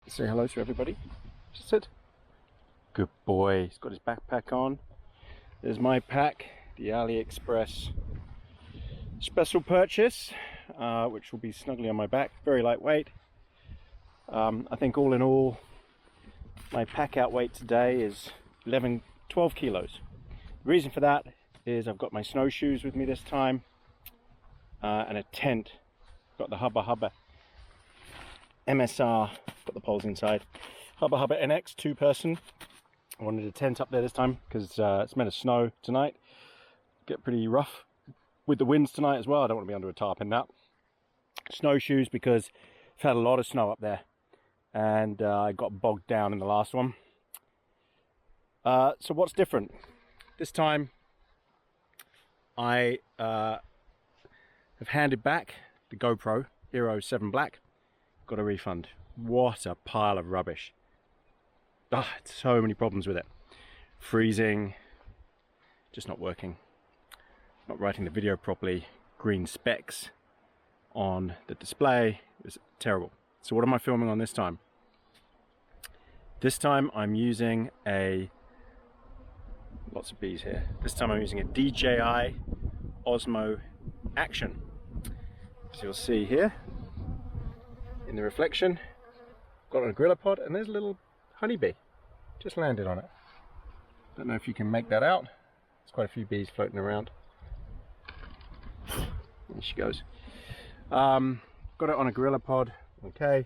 Say hello to everybody. Just sit. Good boy. He's got his backpack on. There's my pack, the AliExpress special purchase, which will be snugly on my back. Very lightweight. I think all in all, my pack out weight today is 12 kilos. The reason for that is I've got my snowshoes with me this time, and a tent. Got the Hubba Hubba MSR, got the poles inside, Hubba Hubba NX 2-person. I wanted a tent up there this time because it's meant to snow tonight. Get pretty rough with the winds tonight as well. I don't want to be under a tarp in that. Snowshoes because I've had a lot of snow up there, and I got bogged down in the last one. So what's different? This time I have handed back the GoPro Hero 7 Black. Got a refund. What a pile of rubbish. So many problems with it. Freezing, just not working, not writing the video properly, green specks on the display. It was terrible. So what am I filming on this time? This time I'm using lots of bees here. This time I'm using a DJI OSMO Action. So you'll see here in the reflection, got a gorilla pod, and there's a little honeybee just landed on it. Don't know if you can make that out. There's quite a few bees floating around. There she goes. Got it on a gorilla pod. Okay,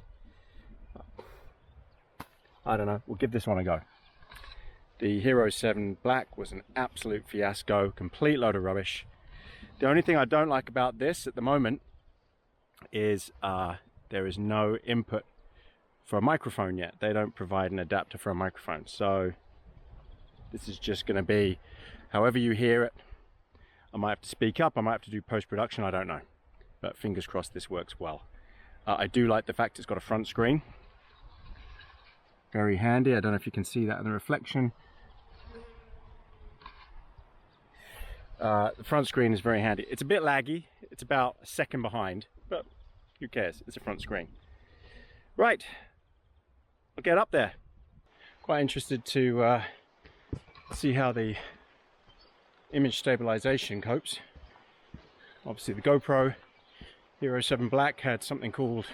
I don't know, we'll give this one a go. The Hero 7 Black was an absolute fiasco, complete load of rubbish. The only thing I don't like about this at the moment is there is no input for a microphone yet. They don't provide an adapter for a microphone, so this is just going to be however you hear it. I might have to speak up, I might have to do post-production, I don't know, but fingers crossed this works well. I do like the fact it's got a front screen, very handy. I don't know if you can see that in the reflection. The front screen is very handy. It's a bit laggy, it's about a second behind, but who cares, it's a front screen. Right, I'll get up there. Quite interested to see how the image stabilization copes. Obviously the GoPro Hero 7 Black had something called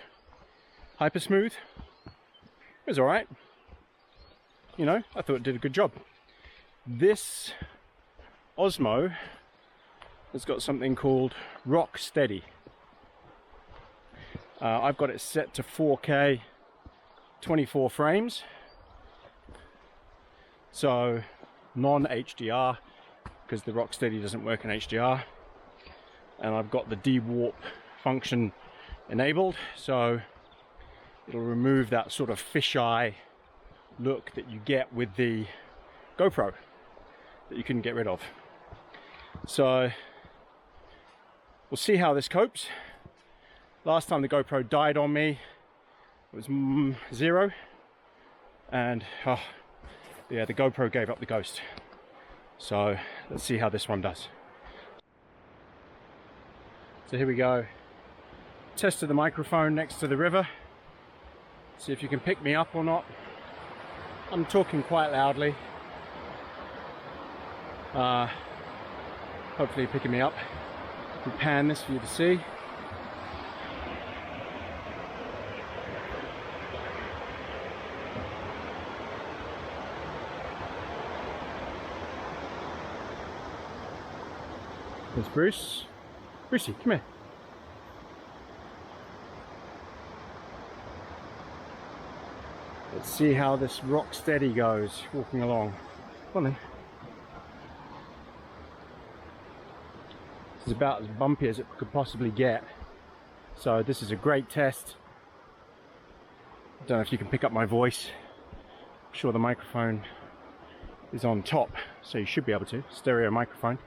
Hyper Smooth. It was alright. You know, I thought it did a good job. This Osmo has got something called Rock Steady. I've got it set to 4K 24 frames, so non-HDR, because the Rock Steady doesn't work in HDR, and I've got the de-warp function enabled, so it'll remove that sort of fisheye look that you get with the GoPro that you couldn't get rid of. So we'll see how this copes. Last time the GoPro died on me, it was 0, and yeah, the GoPro gave up the ghost. So let's see how this one does. So here we go. Tested the microphone next to the river. See if you can pick me up or not. I'm talking quite loudly. Hopefully picking me up. We'll pan this for you to see. There's Bruce. Brucey, come here. Let's see how this Rock Steady goes, walking along. Come on then. This is about as bumpy as it could possibly get. So this is a great test. I don't know if you can pick up my voice. I'm sure the microphone is on top, so you should be able to. Stereo microphone.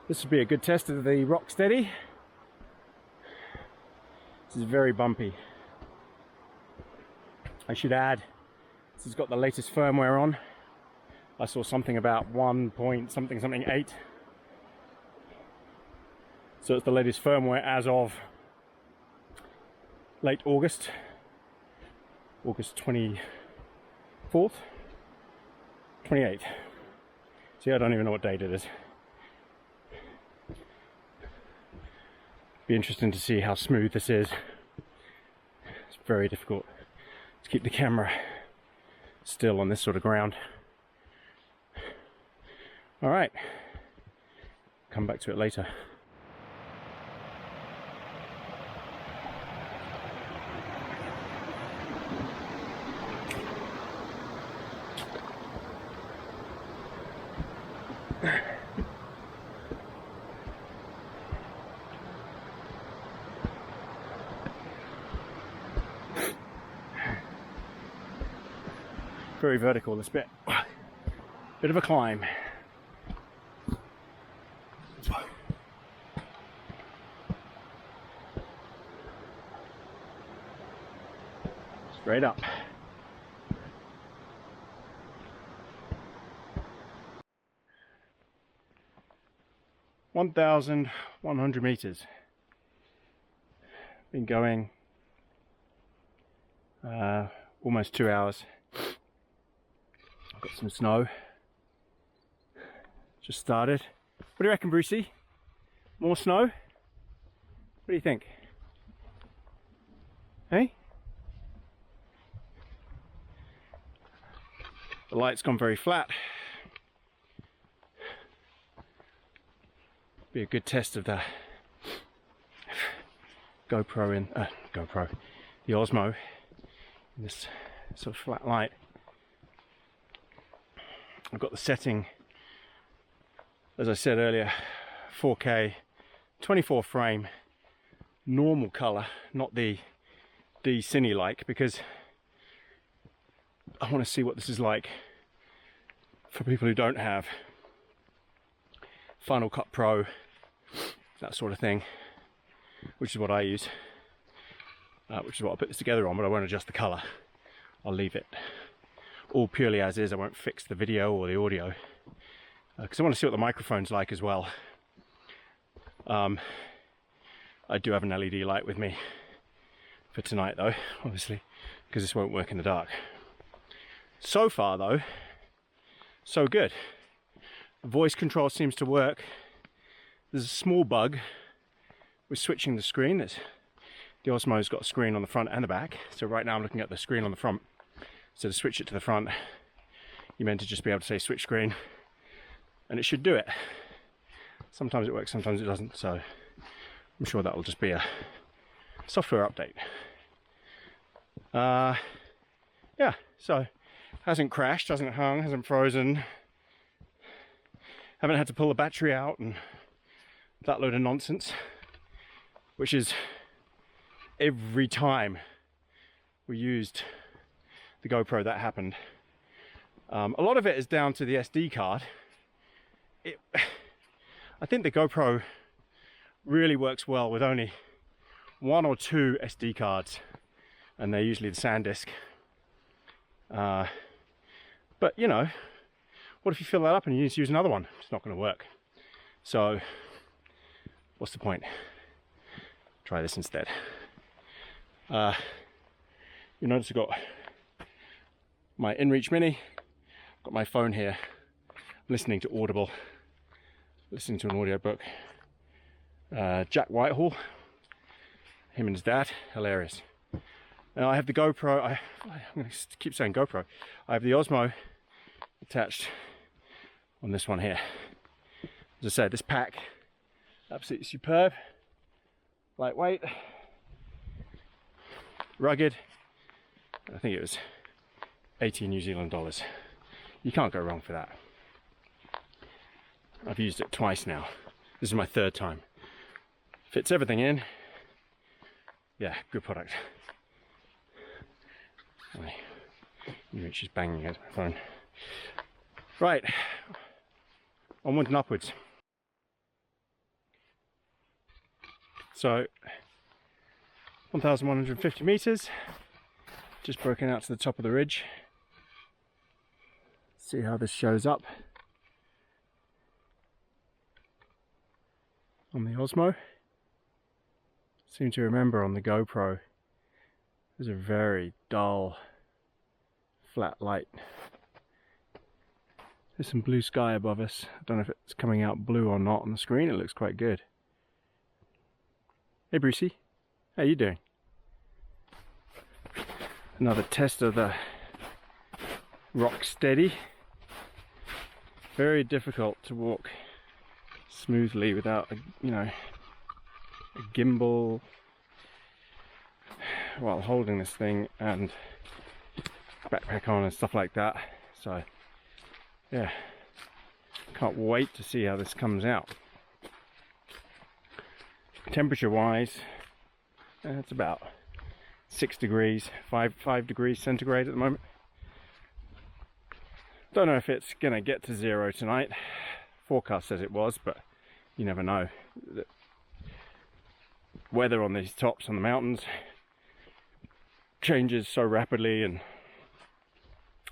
This would be a good test of the Rock Steady. This is very bumpy. I should add, this has got the latest firmware on. I saw something about 1.something 8. So it's the latest firmware as of late August. August 24th, 28th. See, I don't even know what date it is. Be interesting to see how smooth this is. It's very difficult to keep the camera still on this sort of ground. All right, come back to it later. Very vertical this bit. Bit of a climb. Straight up. (1,100 meters). Been going almost 2 hours. Got some snow. Just started. What do you reckon, Brucey? More snow? What do you think? Hey? The light's gone very flat. Be a good test of the GoPro in the Osmo in this sort of flat light. I've got the setting, as I said earlier, 4K, 24 frame, normal color, not the cine like, because I want to see what this is like for people who don't have Final Cut Pro, that sort of thing, which is what I use, which is what I'll put this together on, but I won't adjust the color. I'll leave it all purely as is. I won't fix the video or the audio because I want to see what the microphone's like as well. I do have an LED light with me for tonight though, obviously, because this won't work in the dark. So far though, so good. The voice control seems to work. There's a small bug with switching the screen. The Osmo's got a screen on the front and the back, so right now I'm looking at the screen on the front. So to switch it to the front, you're meant to just be able to say switch screen, and it should do it. Sometimes it works, sometimes it doesn't, so I'm sure that will just be a software update. Yeah, so hasn't crashed, hasn't hung, hasn't frozen, haven't had to pull the battery out and that load of nonsense, which is every time we used the GoPro that happened. A lot of it is down to the SD card. I think the GoPro really works well with only 1 or 2 SD cards, and they're usually the SanDisk. But you know, what if you fill that up and you need to use another one? It's not going to work. So what's the point? Try this instead. You notice I've got my InReach Mini, got my phone here, I'm listening to Audible, listening to an audiobook. Jack Whitehall, him and his dad, hilarious. Now I have the GoPro, I'm going to keep saying GoPro, I have the Osmo attached on this one here. As I said, this pack, absolutely superb, lightweight, rugged. I think it was 80 New Zealand dollars. You can't go wrong for that. I've used it twice now. This is my 3rd time. Fits everything in. Yeah, good product. My InReach is banging against my phone. Right, onward and upwards. So, 1,150 meters. Just broken out to the top of the ridge. See how this shows up on the Osmo. Seem to remember on the GoPro there's a very dull flat light. There's some blue sky above us. I don't know if it's coming out blue or not on the screen. It looks quite good. Hey Brucey, how you doing? Another test of the rock steady. Very difficult to walk smoothly without a, a gimbal while holding this thing and backpack on and stuff like that. So yeah, can't wait to see how this comes out. Temperature wise, it's about 6 degrees, 5 degrees centigrade at the moment. Don't know if it's gonna get to 0 tonight. Forecast says it was, but you never know. The weather on these tops on the mountains changes so rapidly, and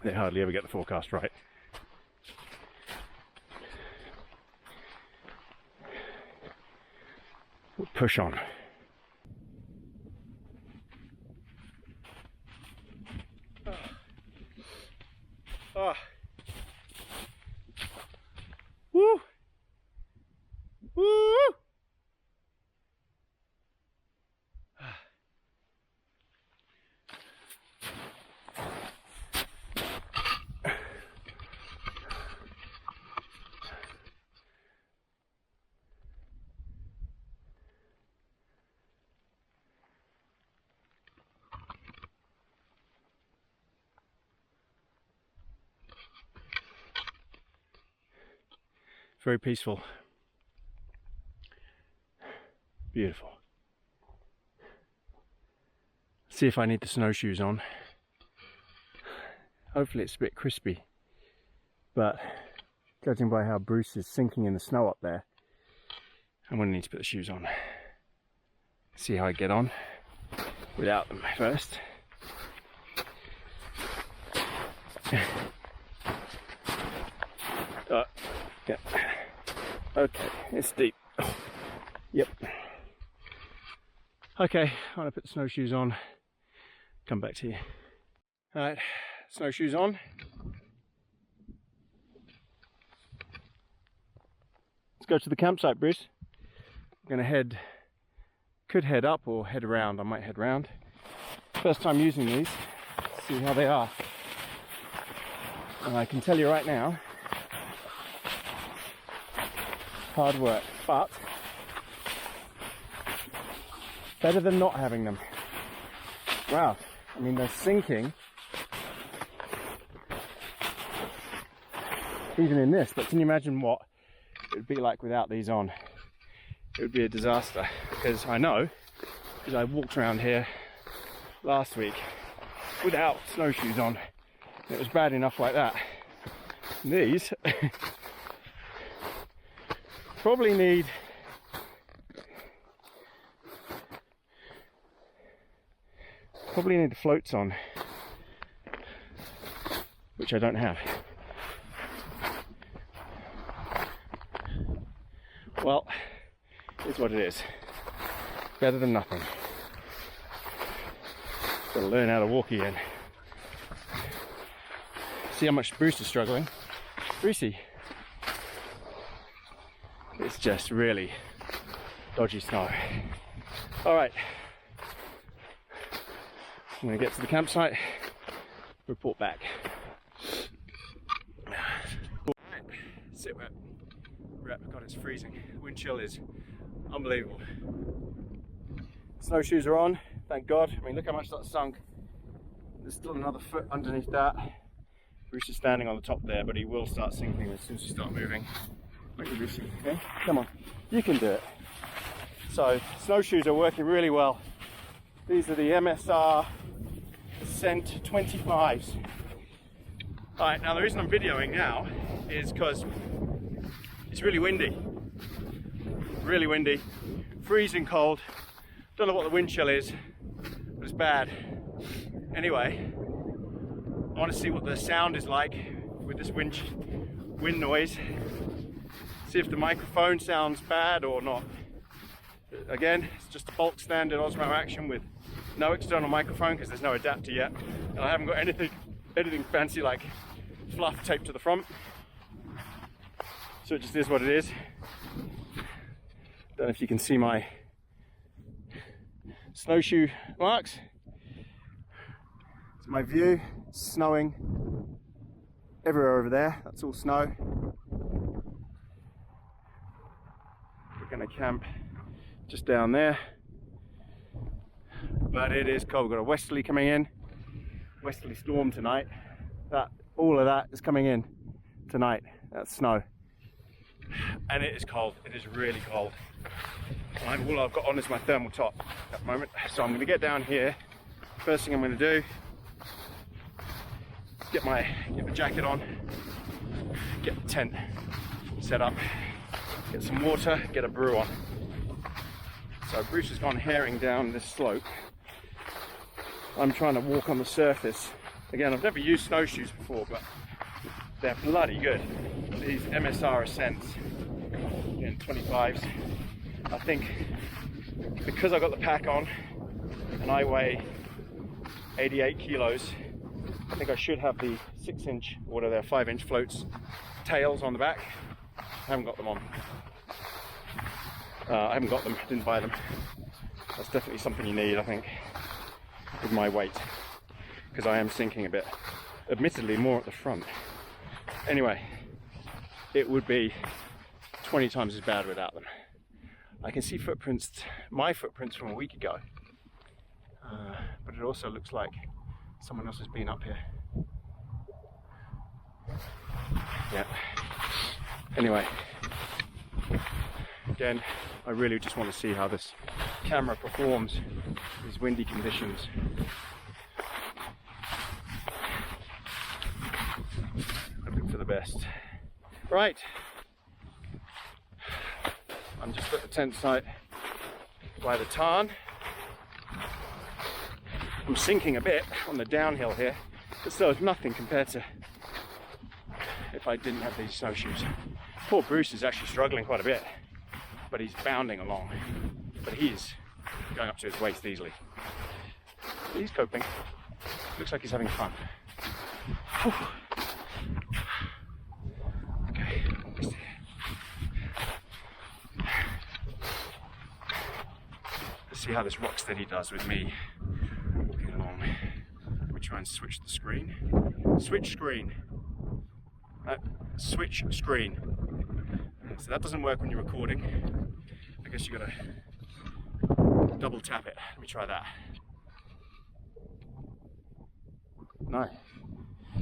they hardly ever get the forecast right. We'll push on. Oh. Woo! Woo! Very peaceful. Beautiful. See if I need the snowshoes on. Hopefully it's a bit crispy, but judging by how Bruce is sinking in the snow up there, I'm going to need to put the shoes on. See how I get on without them first. Yeah. Okay, it's deep. Oh, yep. Okay, I'm gonna put the snowshoes on, come back to you. Alright, snowshoes on. Let's go to the campsite, Bruce. I'm gonna could head up or head around. I might head round. First time using these, see how they are. And I can tell you right now, hard work, but better than not having them. Wow, I mean, they're sinking even in this, but can you imagine what it would be like without these on? It would be a disaster, because I know, because I walked around here last week without snowshoes on. It was bad enough like that. And these probably need the floats on, which I don't have. Well, it's what it is. Better than nothing. Gotta learn how to walk again. See how much Bruce is struggling. Brucey. It's just really dodgy snow. Alright, I'm going to get to the campsite, report back. Alright, sit rep. God, it's freezing. Wind chill is unbelievable. Snowshoes are on, thank God. I mean, look how much that's sunk. There's still another foot underneath that. Bruce is standing on the top there, but he will start sinking as soon as you start moving. Okay, come on, you can do it. So snowshoes are working really well. These are the MSR Ascent 25s. Alright, now the reason I'm videoing now is because it's really windy. Really windy, freezing cold. Don't know what the wind chill is, but it's bad. Anyway, I want to see what the sound is like with this wind noise. See if the microphone sounds bad or not. Again, it's just a bulk standard Osmo Action with no external microphone because there's no adapter yet, and I haven't got anything anything fancy like fluff taped to the front. So it just is what it is. Don't know if you can see my snowshoe marks. It's my view. It's snowing everywhere over there. That's all snow. We're gonna camp just down there. But it is cold. We've got a westerly coming in. Westerly storm tonight. All of that is coming in tonight. That's snow. And it is cold. It is really cold. All I've got on is my thermal top at the moment. So I'm going to get down here. First thing I'm going to do, get my jacket on, get the tent set up, get some water, get a brew on. So Bruce has gone herring down this slope. I'm trying to walk on the surface. Again, I've never used snowshoes before, but they're bloody good. These MSR Ascents in 25s. I think because I got the pack on and I weigh 88 kilos, I think I should have the 6-inch, or what are they, 5-inch floats, tails on the back. I haven't got them on. I haven't got them, didn't buy them. That's definitely something you need, I think, with my weight, because I am sinking a bit. Admittedly, more at the front. Anyway, it would be 20 times as bad without them. I can see footprints, my footprints from a week ago, but it also looks like someone else has been up here. Yeah. Anyway, again, I really just want to see how this camera performs in these windy conditions. Hoping for the best. Right. I'm just at the tent site by the tarn. I'm sinking a bit on the downhill here, but still it's nothing compared to if I didn't have these snowshoes. Poor Bruce is actually struggling quite a bit, but he's bounding along. But he's going up to his waist easily. He's coping. Looks like he's having fun. Whew. Okay. Let's see how this rock steady does with me walking along. Let me try and switch the screen. Switch screen. Switch screen. So that doesn't work when you're recording. I guess you gotta double tap it. Let me try that. No.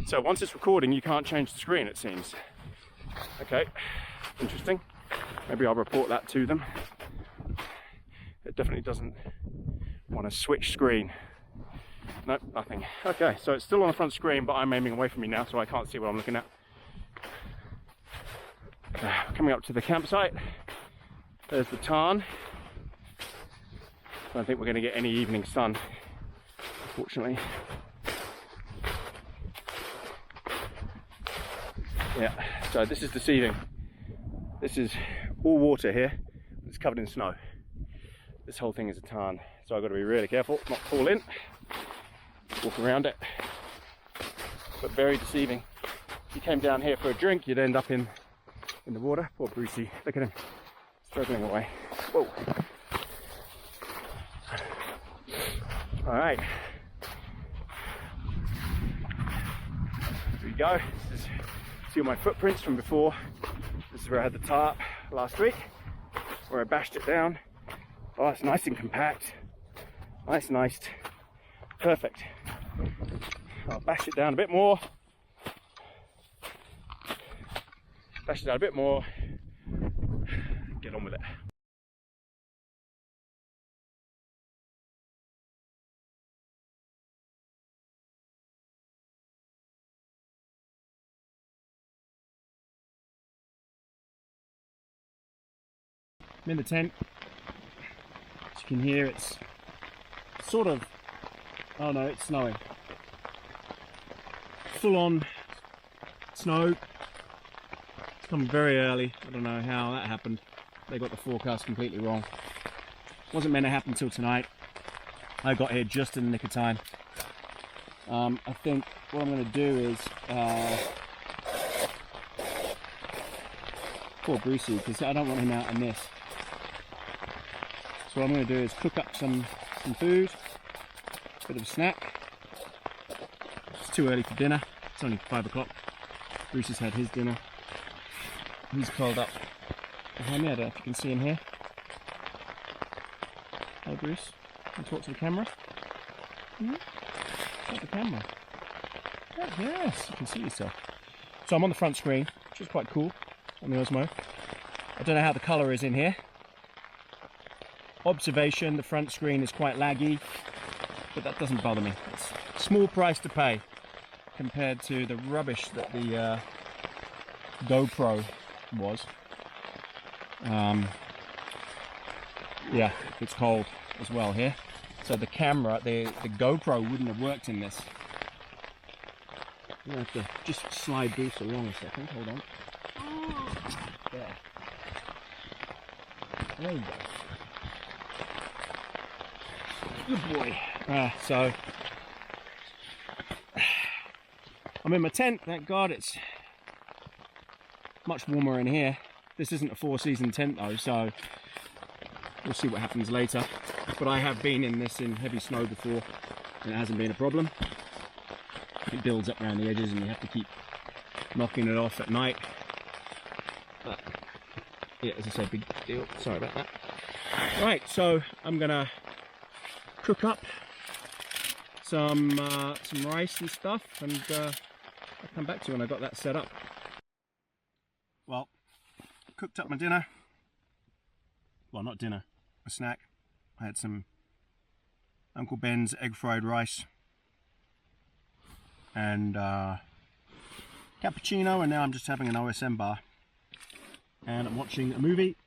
So once it's recording, you can't change the screen, it seems. Okay, interesting. Maybe I'll report that to them. It definitely doesn't want to switch screen. Nope, nothing. Okay, so it's still on the front screen, but I'm aiming away from me now, so I can't see what I'm looking at. Coming up to the campsite. There's the tarn. I don't think we're going to get any evening sun, unfortunately. Yeah, so this is deceiving. This is all water here. It's covered in snow. This whole thing is a tarn, so I've got to be really careful not to fall in. Walk around it, but very deceiving. If you came down here for a drink, you'd end up in the water. Poor Brucey, look at him, struggling away. Whoa. All right. Here we go. This is, see all my footprints from before. This is where I had the tarp last week, where I bashed it down. Oh, it's nice and compact. Nice and iced. Perfect. I'll bash it down a bit more. Bash it down a bit more. Get on with it. I'm in the tent. As you can hear, it's sort of, oh no, it's snowing. Full on snow. It's come very early. I don't know how that happened. They got the forecast completely wrong. Wasn't meant to happen till tonight. I got here just in the nick of time. I think what I'm going to do is poor Brucey, because I don't want him out in this. So what I'm going to do is cook up some food, a bit of a snack. It's too early for dinner. It's only 5 o'clock. Bruce has had his dinner. He's curled up behind me. I don't know if you can see him here. Hello, Bruce. Can you talk to the camera? Talk to the camera. Oh, yes, you can see yourself. So I'm on the front screen, which is quite cool on the Osmo. I don't know how the colour is in here. Observation, the front screen is quite laggy, but that doesn't bother me. It's a small price to pay compared to the rubbish that the GoPro was. Yeah, it's cold as well here. So the camera, the GoPro wouldn't have worked in this. I'm gonna have to just slide Bruce along a second, hold on. There. There you go. Good boy. So I'm in my tent, thank God. It's much warmer in here. This isn't a 4-season tent though, so we'll see what happens later. But I have been in this in heavy snow before and it hasn't been a problem. It builds up around the edges and you have to keep knocking it off at night. But yeah, as I said, big deal. Sorry about that. Right, so I'm gonna cook up some rice and stuff, and I'll come back to you when I got that set up. Well, cooked up my dinner. Well, not dinner, a snack. I had some Uncle Ben's egg fried rice and cappuccino, and now I'm just having an OSM bar. And I'm watching a movie.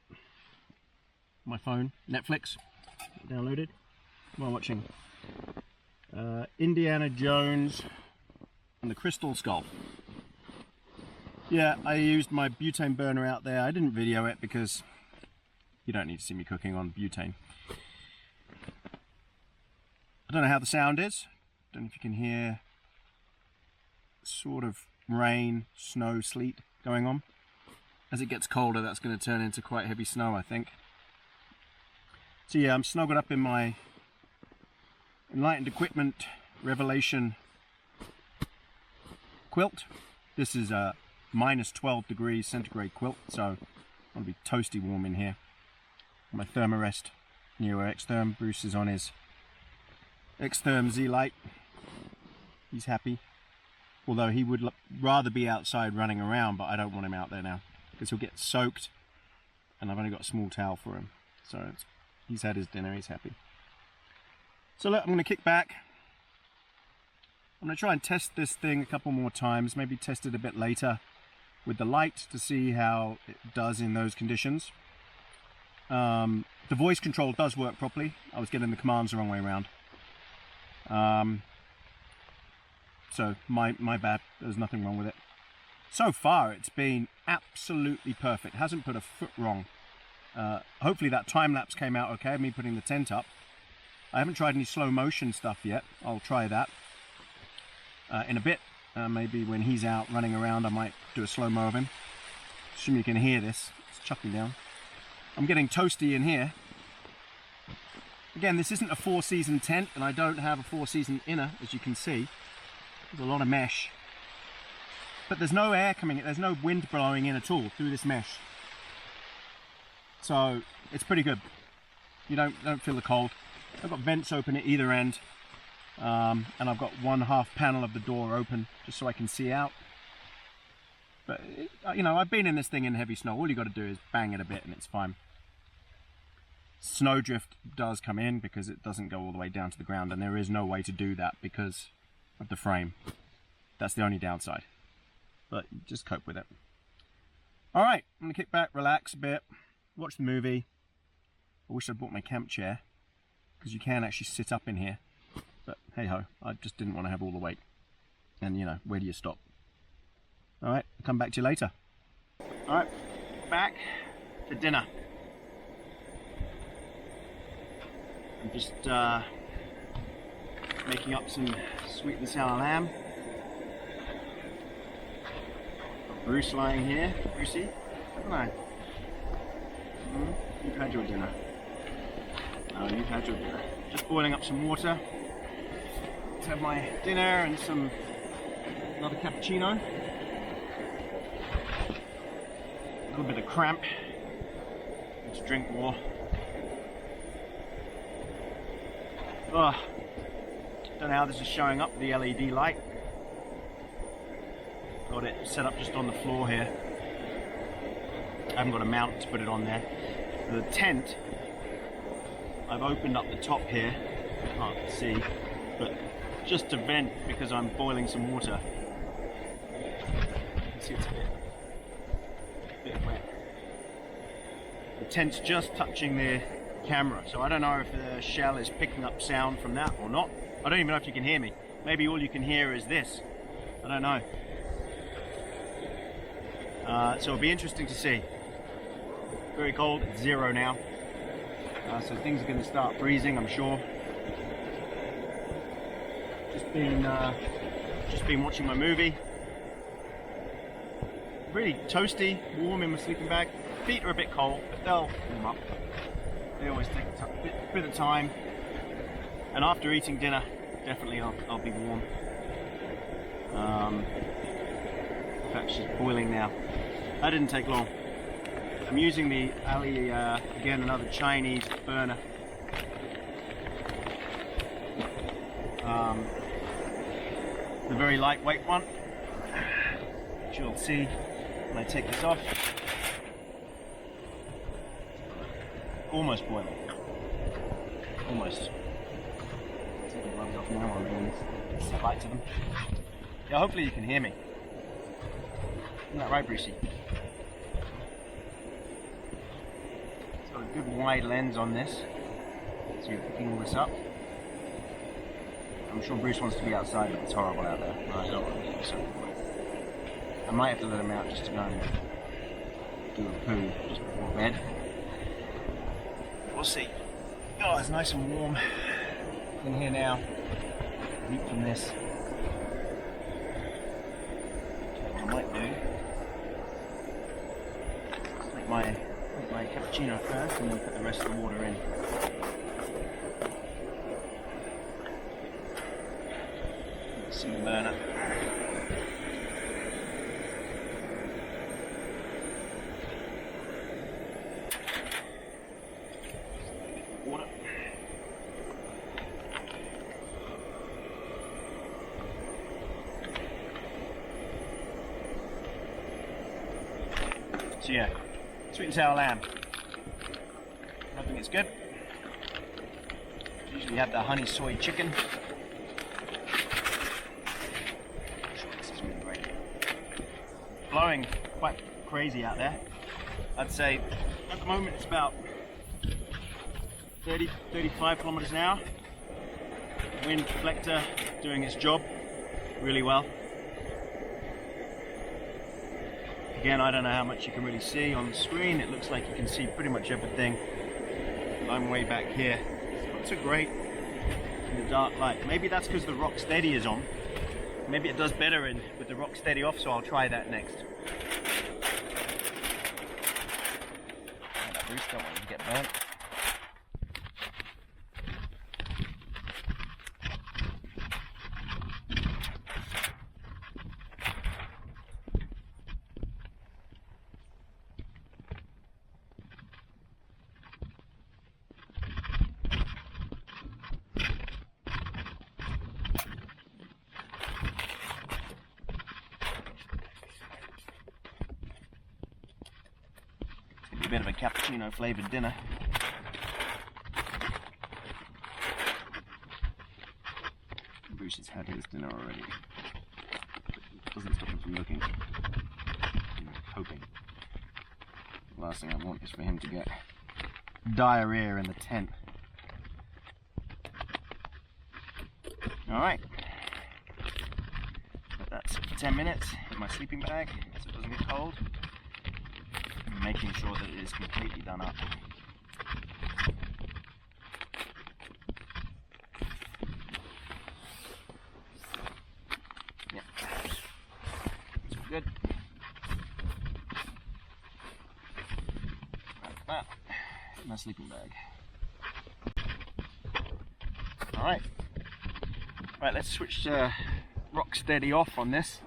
My phone, Netflix, downloaded. I'm watching Indiana Jones and the Crystal Skull. Yeah, I used my butane burner out there. I didn't video it because you don't need to see me cooking on butane. I don't know how the sound is. Don't know if you can hear sort of rain, snow, sleet going on. As it gets colder, that's going to turn into quite heavy snow, I think. So yeah, I'm snuggled up in my Enlightened Equipment Revelation quilt. This is a minus 12 degrees centigrade quilt, so I'll be toasty warm in here. My Thermarest Neo Xtherm. Bruce is on his Xtherm Z Lite. He's happy, although he would rather be outside running around, but I don't want him out there now because he'll get soaked, and I've only got a small towel for him. So he's had his dinner, he's happy. So look, I'm going to kick back. I'm going to try and test this thing a couple more times, maybe test it a bit later with the light to see how it does in those conditions. The voice control does work properly. I was getting the commands the wrong way around. So my bad, there's nothing wrong with it. So far it's been absolutely perfect, hasn't put a foot wrong. Hopefully that time lapse came out okay, me putting the tent up. I haven't tried any slow motion stuff yet. I'll try that in a bit. Maybe when he's out running around I might do a slow-mo of him. Assume you can hear this, it's chucking down. I'm getting toasty in here. Again, this isn't a 4-season tent and I don't have a 4-season inner, as you can see. There's a lot of mesh. But there's no air coming in, there's no wind blowing in at all through this mesh. So it's pretty good. You don't feel the cold. I've got vents open at either end, and I've got one half panel of the door open just so I can see out. But you know, I've been in this thing in heavy snow. All you got to do is bang it a bit and it's fine. Snowdrift does come in because it doesn't go all the way down to the ground, and there is no way to do that because of the frame. That's the only downside, but just cope with it. All right, I'm gonna kick back, relax a bit, watch the movie. I wish I'd bought my camp chair because you can actually sit up in here, but hey ho, I just didn't want to have all the weight, and you know, where do you stop? All right, I'll come back to you later. All right, back for dinner. I'm just making up some sweet and sour lamb. Got Bruce lying here. Brucey, haven't I? You've had your dinner. Oh, you've had your dinner. Just boiling up some water to have my dinner and another cappuccino. A little bit of cramp. Let's drink more. Oh, don't know how this is showing up, the LED light. Got it set up just on the floor here. I haven't got a mount to put it on there. The tent, I've opened up the top here, can't see, but just to vent because I'm boiling some water. You can see it's a bit wet. The tent's just touching the camera, so I don't know if the shell is picking up sound from that or not. I don't even know if you can hear me. Maybe all you can hear is this. I don't know. So it'll be interesting to see. Very cold, it's 0 now. So things are going to start freezing, I'm sure. Just been watching my movie. Really toasty, warm in my sleeping bag. Feet are a bit cold, but they'll warm up. They always take a bit of time. And after eating dinner, definitely I'll be warm. In fact, she's boiling now. That didn't take long. I'm using the Ali, again, another Chinese burner. The very lightweight one, which you'll see when I take this off. Almost boiling. Almost. Take the gloves off now while I'm doing this. Set light to them. Yeah, hopefully you can hear me. Isn't that right, Brucey? It's got a good wide lens on this, so you're picking all this up. I'm sure Bruce wants to be outside, but it's horrible out there. No, I don't want to be outside. I might have to let him out just to go and do a poo just before bed. We'll see. Oh, it's nice and warm in here now. Heat from this. What I might do is make my cappuccino first and then put the rest of the water in. See the burner. Water. So yeah, sweet and sour lamb. I think it's good. Usually have the honey soy chicken. Blowing quite crazy out there. I'd say at the moment it's about 30-35 kilometers an hour. Wind deflector doing its job really well. Again, I don't know how much you can really see on the screen. It looks like you can see pretty much everything. I'm way back here. It's not so great in the dark light. Maybe that's because the rock steady is on. Maybe it does better with the rock steady off, so I'll try that next. Bruce, don't want you to get burnt. A bit of a cappuccino flavored dinner. Bruce has had his dinner already. Doesn't stop him from looking. I'm hoping. The last thing I want is for him to get diarrhea in the tent. Alright. Let that sit for 10 minutes in my sleeping bag so it doesn't get cold. Making sure that it is completely done up. that in my sleeping bag. Alright. Right, let's switch to rock steady off on this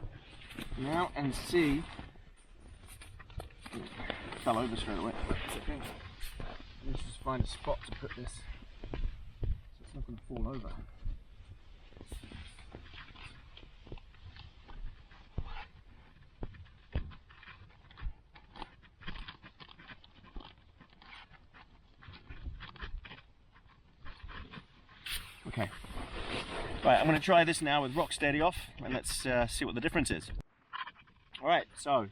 now and see. Fell over straight away. It's okay. Let's just find a spot to put this so it's not going to fall over. Okay. Right, I'm going to try this now with rock steady off and let's see what the difference is. Alright, so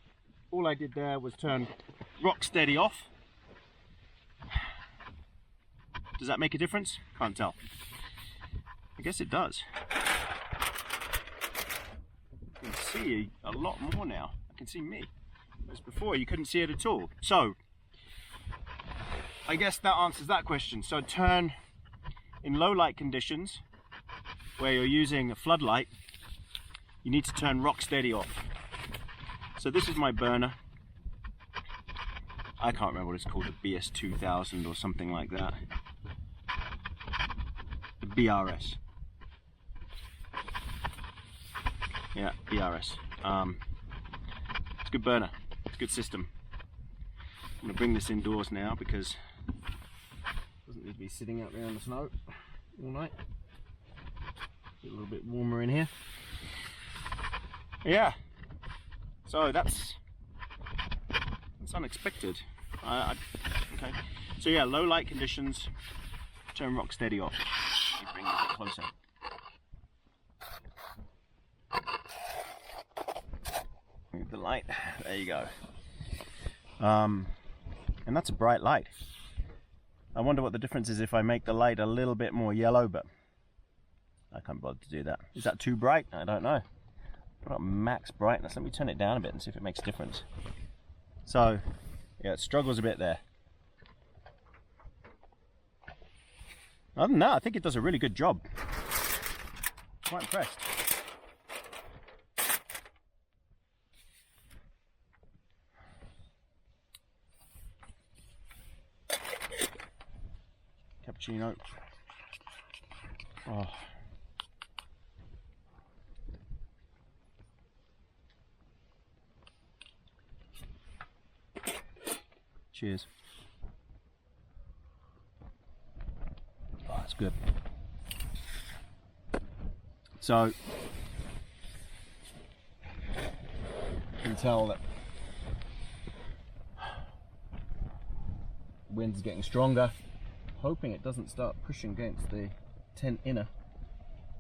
all I did there was turn rock steady off. Does that make a difference? Can't tell. I guess it does. I can see a lot more now. I can see me. Whereas before you couldn't see it at all. So, I guess that answers that question. So turn in low light conditions where you're using a floodlight, you need to turn rock steady off. So this is my burner. I can't remember what it's called, a BS2000 or something like that. The BRS. Yeah, BRS. It's a good burner. It's a good system. I'm going to bring this indoors now because it doesn't need to be sitting out there in the snow all night. Get a little bit warmer in here. Yeah. So that's unexpected. Okay. So yeah, low light conditions. Turn rock steady off. Let me bring it a bit closer. Move the light. There you go. And that's a bright light. I wonder what the difference is if I make the light a little bit more yellow, but I can't bother to do that. Is that too bright? I don't know. Put up max brightness. Let me turn it down a bit and see if it makes a difference. So, yeah, it struggles a bit there. Other than that, I think it does a really good job. Quite impressed. Cappuccino. Oh. Cheers. Oh, that's good. So, you can tell that the wind's getting stronger. Hoping it doesn't start pushing against the tent inner.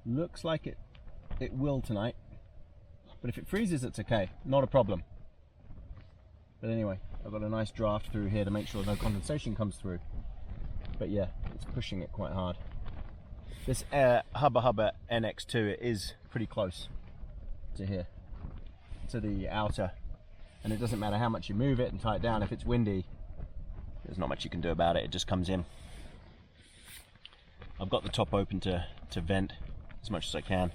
Looks like it will tonight, but if it freezes, it's okay, not a problem. But anyway, I've got a nice draft through here to make sure no condensation comes through. But yeah, it's pushing it quite hard. This Hubba Hubba NX2, it is pretty close to here, to the outer, and it doesn't matter how much you move it and tie it down. If it's windy, there's not much you can do about it. It just comes in. I've got the top open to vent as much as I can.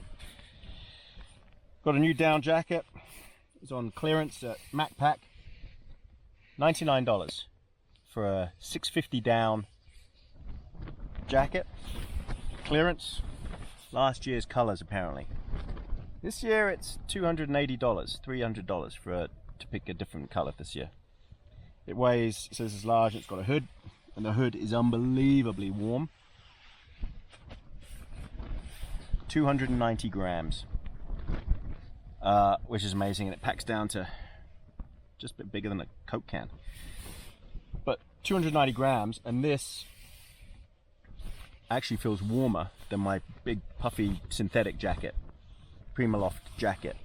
Got a new down jacket. It's on clearance at MacPack. $99 for a 650 down jacket. Clearance. Last year's colors apparently. This year it's $280, $300 to pick a different color this year. It weighs, it says it's large, it's got a hood, and the hood is unbelievably warm. 290 grams, which is amazing, and it packs down to just a bit bigger than a Coke can. But 290 grams, and this actually feels warmer than my big puffy synthetic jacket, Primaloft jacket,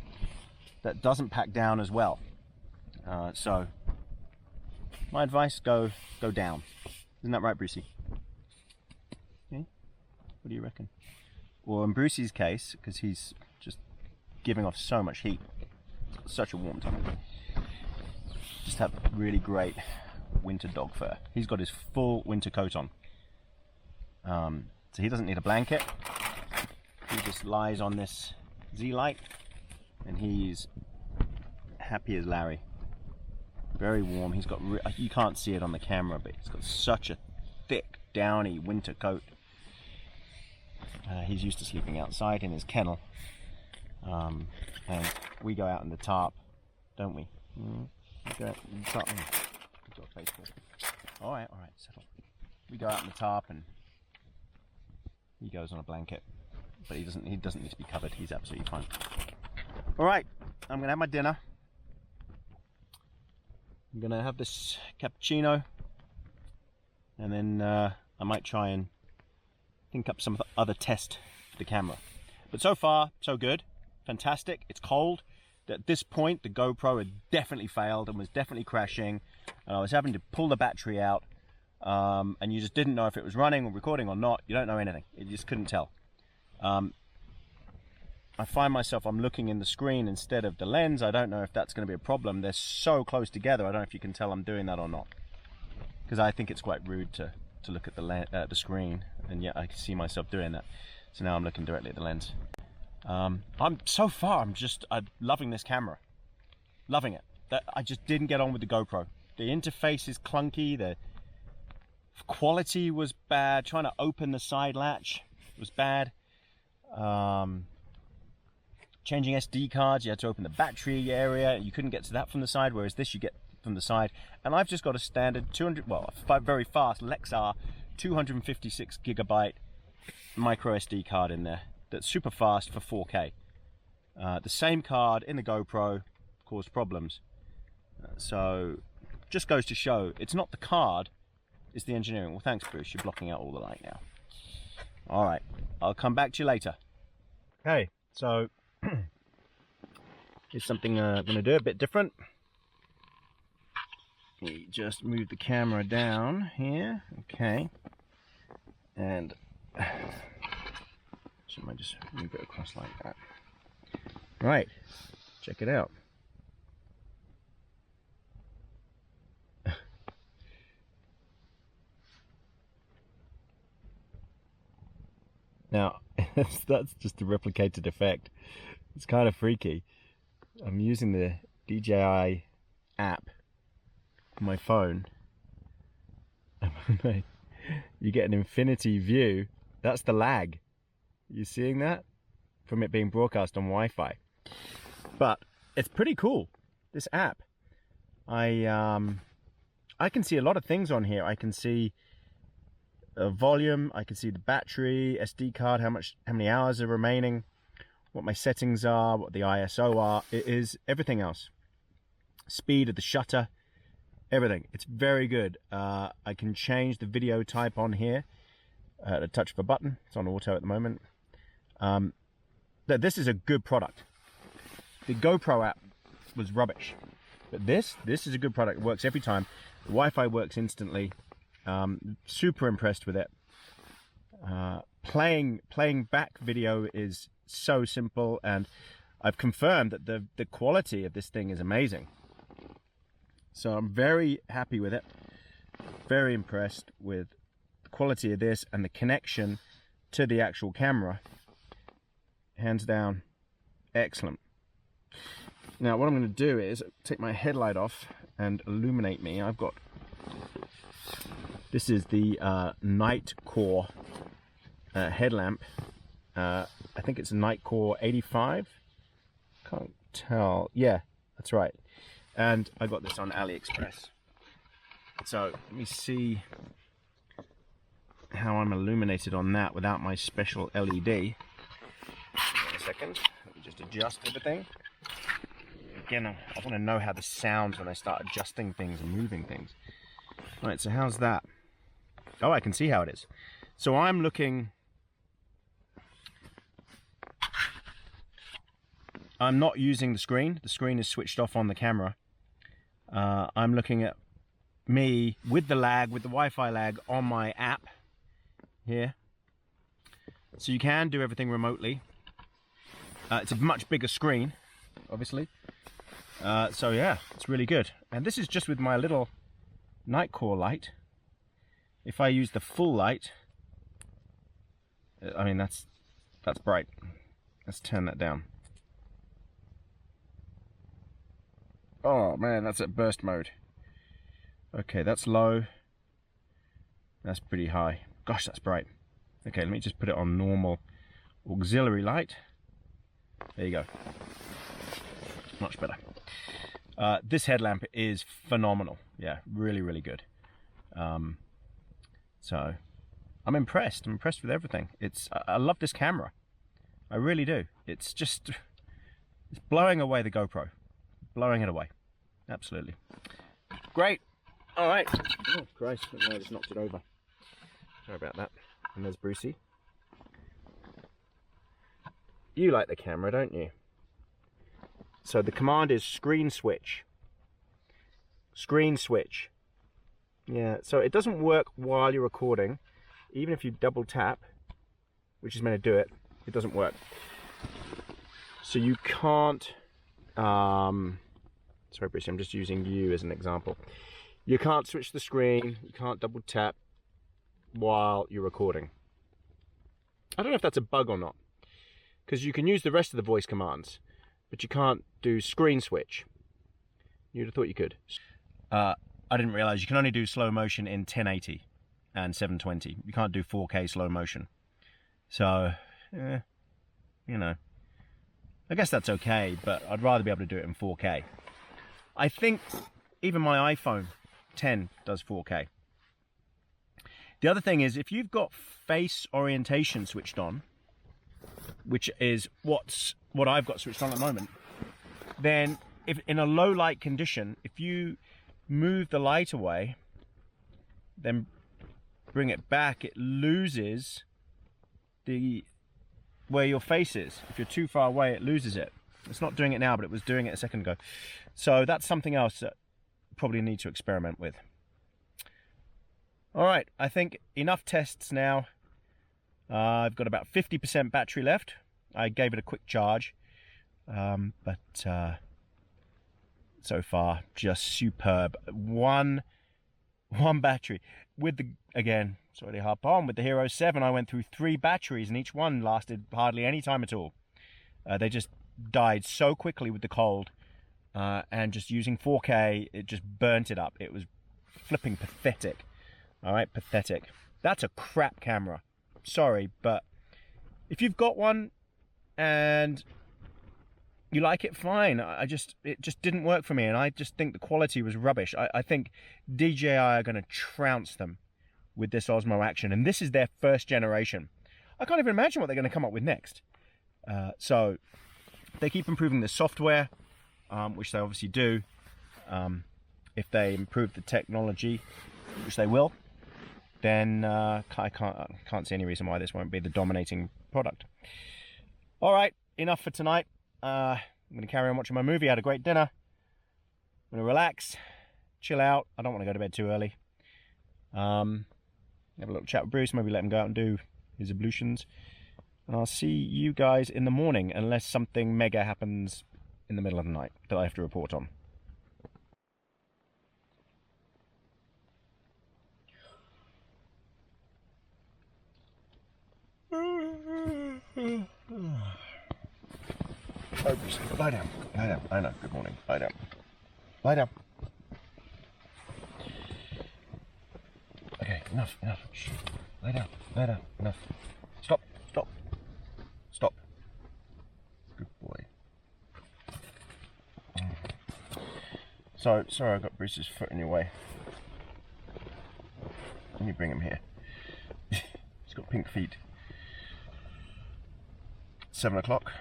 that doesn't pack down as well. So my advice, go down. Isn't that right, Brucey? Okay. What do you reckon? Well, in Brucey's case, because he's just giving off so much heat, such a warm time, just have really great winter dog fur. He's got his full winter coat on, so he doesn't need a blanket. He just lies on this Z-Light and he's happy as Larry. Very warm. He's got, you can't see it on the camera, but he's got such a thick, downy winter coat. He's used to sleeping outside in his kennel. And we go out in the tarp, don't we? Alright, settle. We go out in the tarp and he goes on a blanket. But he doesn't need to be covered. He's absolutely fine. Alright, I'm going to have my dinner. I'm going to have this cappuccino. And then I might try and think up some other test for the camera. But so far, so good. Fantastic. It's cold. At this point, the GoPro had definitely failed and was definitely crashing. And I was having to pull the battery out. And you just didn't know if it was running or recording or not. You don't know anything. You just couldn't tell. I find myself, I'm looking in the screen instead of the lens. I don't know if that's going to be a problem. They're so close together. I don't know if you can tell I'm doing that or not. Because I think it's quite rude to look at the screen. And yet I can see myself doing that. So now I'm looking directly at the lens. I'm loving this camera. Loving it. I just didn't get on with the GoPro. The interface is clunky. The quality was bad. Trying to open the side latch was bad. Changing SD cards, you had to open the battery area. You couldn't get to that from the side, whereas this you get from the side. And I've just got a standard very fast Lexar 256 gigabyte micro SD card in there. That's super fast for 4K. The same card in the GoPro caused problems. So just goes to show, it's not the card, it's the engineering. Well, thanks, Bruce. You're blocking out all the light now. All right, I'll come back to you later. Okay, so here's something I'm going to do a bit different. Let me just move the camera down here. Okay, and so I might just move it across like that. Right, check it out. Now, that's just a replicated effect. It's kind of freaky. I'm using the DJI app on my phone. You get an infinity view. That's the lag. You seeing that? From it being broadcast on Wi-Fi. But it's pretty cool, this app. I can see a lot of things on here. I can see volume, I can see the battery, SD card, how many hours are remaining, what my settings are, what the ISO are. It is everything else. Speed of the shutter, everything. It's very good. I can change the video type on here at a touch of a button. It's on auto at the moment. This is a good product. The GoPro app was rubbish, but this is a good product. It works every time. The Wi-Fi works instantly. Super impressed with it. Playing back video is so simple, and I've confirmed that the quality of this thing is amazing. So I'm very happy with it. Very impressed with the quality of this and the connection to the actual camera. Hands down, excellent. Now what I'm going to do is take my headlight off and illuminate me. This is the Night Core headlamp. I think it's a Night Core 85. Can't tell. Yeah, that's right. And I got this on AliExpress. So let me see how I'm illuminated on that without my special LED. Wait a second. Let me just adjust everything. Again, I want to know how this sounds when I start adjusting things and moving things. Right, so how's that? Oh, I can see how it is. So I'm looking... I'm not using the screen. The screen is switched off on the camera. I'm looking at me with the lag, with the Wi-Fi lag on my app here. So you can do everything remotely. It's a much bigger screen, obviously. So yeah, it's really good. And this is just with my little Night Core light. If I use the full light, I mean that's bright. Let's turn that down. Oh man, that's at burst mode. Okay, that's low. That's pretty high. Gosh, that's bright. Okay, let me just put it on normal auxiliary light. There you go. Much better. This headlamp is phenomenal. Yeah, really, really good. So I'm impressed. I'm impressed with everything. I love this camera. I really do. It's blowing away the GoPro. Blowing it away. Absolutely. Great. All right. Oh, Christ. I just knocked it over. Sorry about that. And there's Brucey. You like the camera, don't you? So the command is screen switch. Screen switch. Yeah, so it doesn't work while you're recording. Even if you double tap, which is meant to do it, it doesn't work. So you can't, sorry Bruce, I'm just using you as an example. You can't switch the screen, you can't double tap while you're recording. I don't know if that's a bug or not, because you can use the rest of the voice commands, but you can't do screen switch. You'd have thought you could. I didn't realize you can only do slow motion in 1080 and 720. You can't do 4K slow motion. So, you know, I guess that's okay, but I'd rather be able to do it in 4K. I think even my iPhone 10 does 4K. The other thing is, if you've got face orientation switched on, which is what I've got switched on at the moment, then if in a low light condition, if you move the light away, then bring it back, it loses where your face is. If you're too far away, it loses it. It's not doing it now, but it was doing it a second ago. So that's something else that probably need to experiment with. All right, I think enough tests now. I've got about 50% battery left. I gave it a quick charge, but so far just superb. One battery with the, again, sorry to harp on, with the Hero 7 I went through 3 batteries and each one lasted hardly any time at all. They just died so quickly with the cold, and just using 4K, it just burnt it up. It was flipping pathetic. All right, pathetic. That's a crap camera. Sorry, but if you've got one and you like it, fine. It just didn't work for me, and I just think the quality was rubbish. I think DJI are going to trounce them with this Osmo Action, and this is their first generation. I can't even imagine what they're going to come up with next. So they keep improving the software, which they obviously do. If they improve the technology, which they will, then I can't see any reason why this won't be the dominating product. All right, enough for tonight. I'm going to carry on watching my movie. I had a great dinner. I'm going to relax, chill out. I don't want to go to bed too early. Have a little chat with Bruce, maybe let him go out and do his ablutions. And I'll see you guys in the morning, unless something mega happens in the middle of the night that I have to report on. Oh, Bruce, lie down. Lie down. I know. Good morning. Lie down. Lie down. Okay, enough. Shh. Lie down. Enough. Stop. Good boy. So, sorry I got Bruce's foot in your way. Let me bring him here. He's got pink feet. 7 o'clock.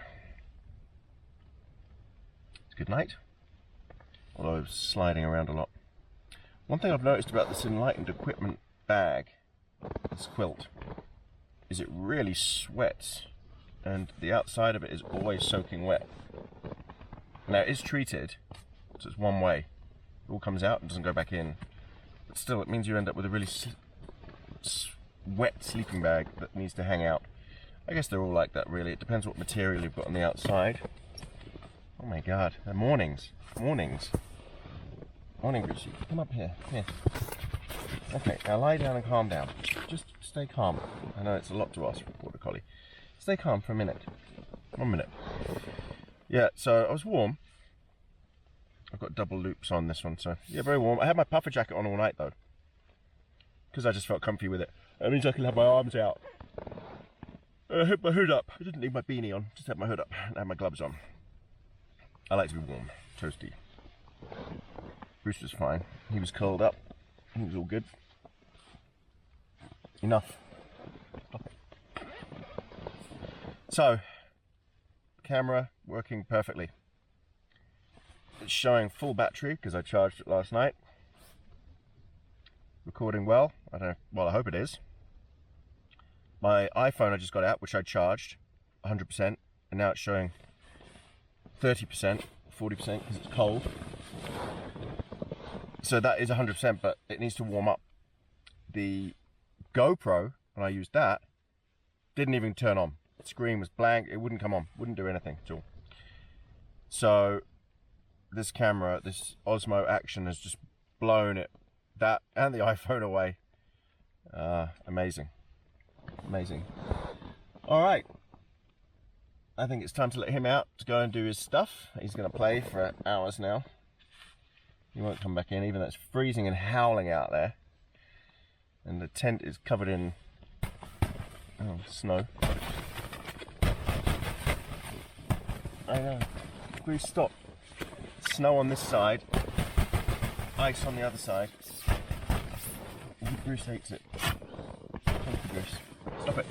It's good night. Although I was sliding around a lot. One thing I've noticed about this enlightened equipment bag, this quilt, is it really sweats, and the outside of it is always soaking wet. Now it is treated, so it's one way. It all comes out and doesn't go back in. But still, it means you end up with a really wet sleeping bag that needs to hang out. I guess they're all like that, really. It depends what material you've got on the outside. Oh my god, they're mornings. Morning, Brucey. Come up here. Okay, now lie down and calm down. Just stay calm. I know it's a lot to ask for a border collie. Stay calm for a minute. 1 minute. Yeah, so I was warm. I've got double loops on this one, so yeah, very warm. I had my puffer jacket on all night though, because I just felt comfy with it. That means I can have my arms out. I had my hood up. I didn't leave my beanie on, just had my hood up and had my gloves on. I like to be warm, toasty. Bruce was fine. He was curled up. He was all good. Enough. So, camera working perfectly. It's showing full battery because I charged it last night. Recording well. I don't know. Well, I hope it is. My iPhone I just got out, which I charged 100%, and now it's showing 30%, 40% because it's cold. So that is 100%, but it needs to warm up. The GoPro, when I used that, didn't even turn on. The screen was blank. It wouldn't come on. Wouldn't do anything at all. So this camera, this Osmo Action, has just blown it, that and the iPhone away. Amazing. Amazing. All right. I think it's time to let him out to go and do his stuff. He's going to play for hours now. He won't come back in, even though it's freezing and howling out there. And the tent is covered in snow. I know. Please stop. Snow on this side, ice on the other side. Bruce hates it. Thank you, Bruce. Stop it.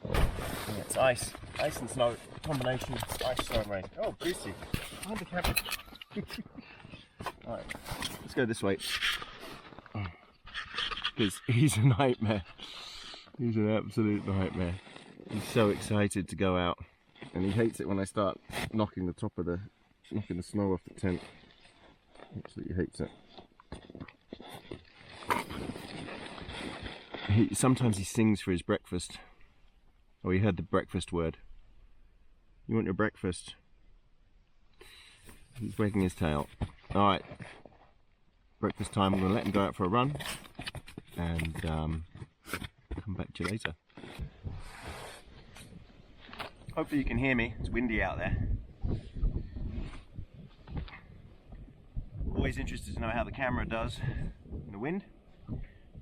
Yeah, it's ice. Ice and snow. Combination. Ice, snow and rain. Oh, Brucey. Behind the camera. Alright. Let's go this way. Because he's a nightmare. He's an absolute nightmare. He's so excited to go out. And he hates it when I start knocking the snow off the tent. Absolutely hates it. Sometimes he sings for his breakfast. Oh, he heard the breakfast word. You want your breakfast? He's wagging his tail. Alright. Breakfast time. I'm going to let him go out for a run. And come back to you later. Hopefully you can hear me. It's windy out there. Always interested to know how the camera does in the wind.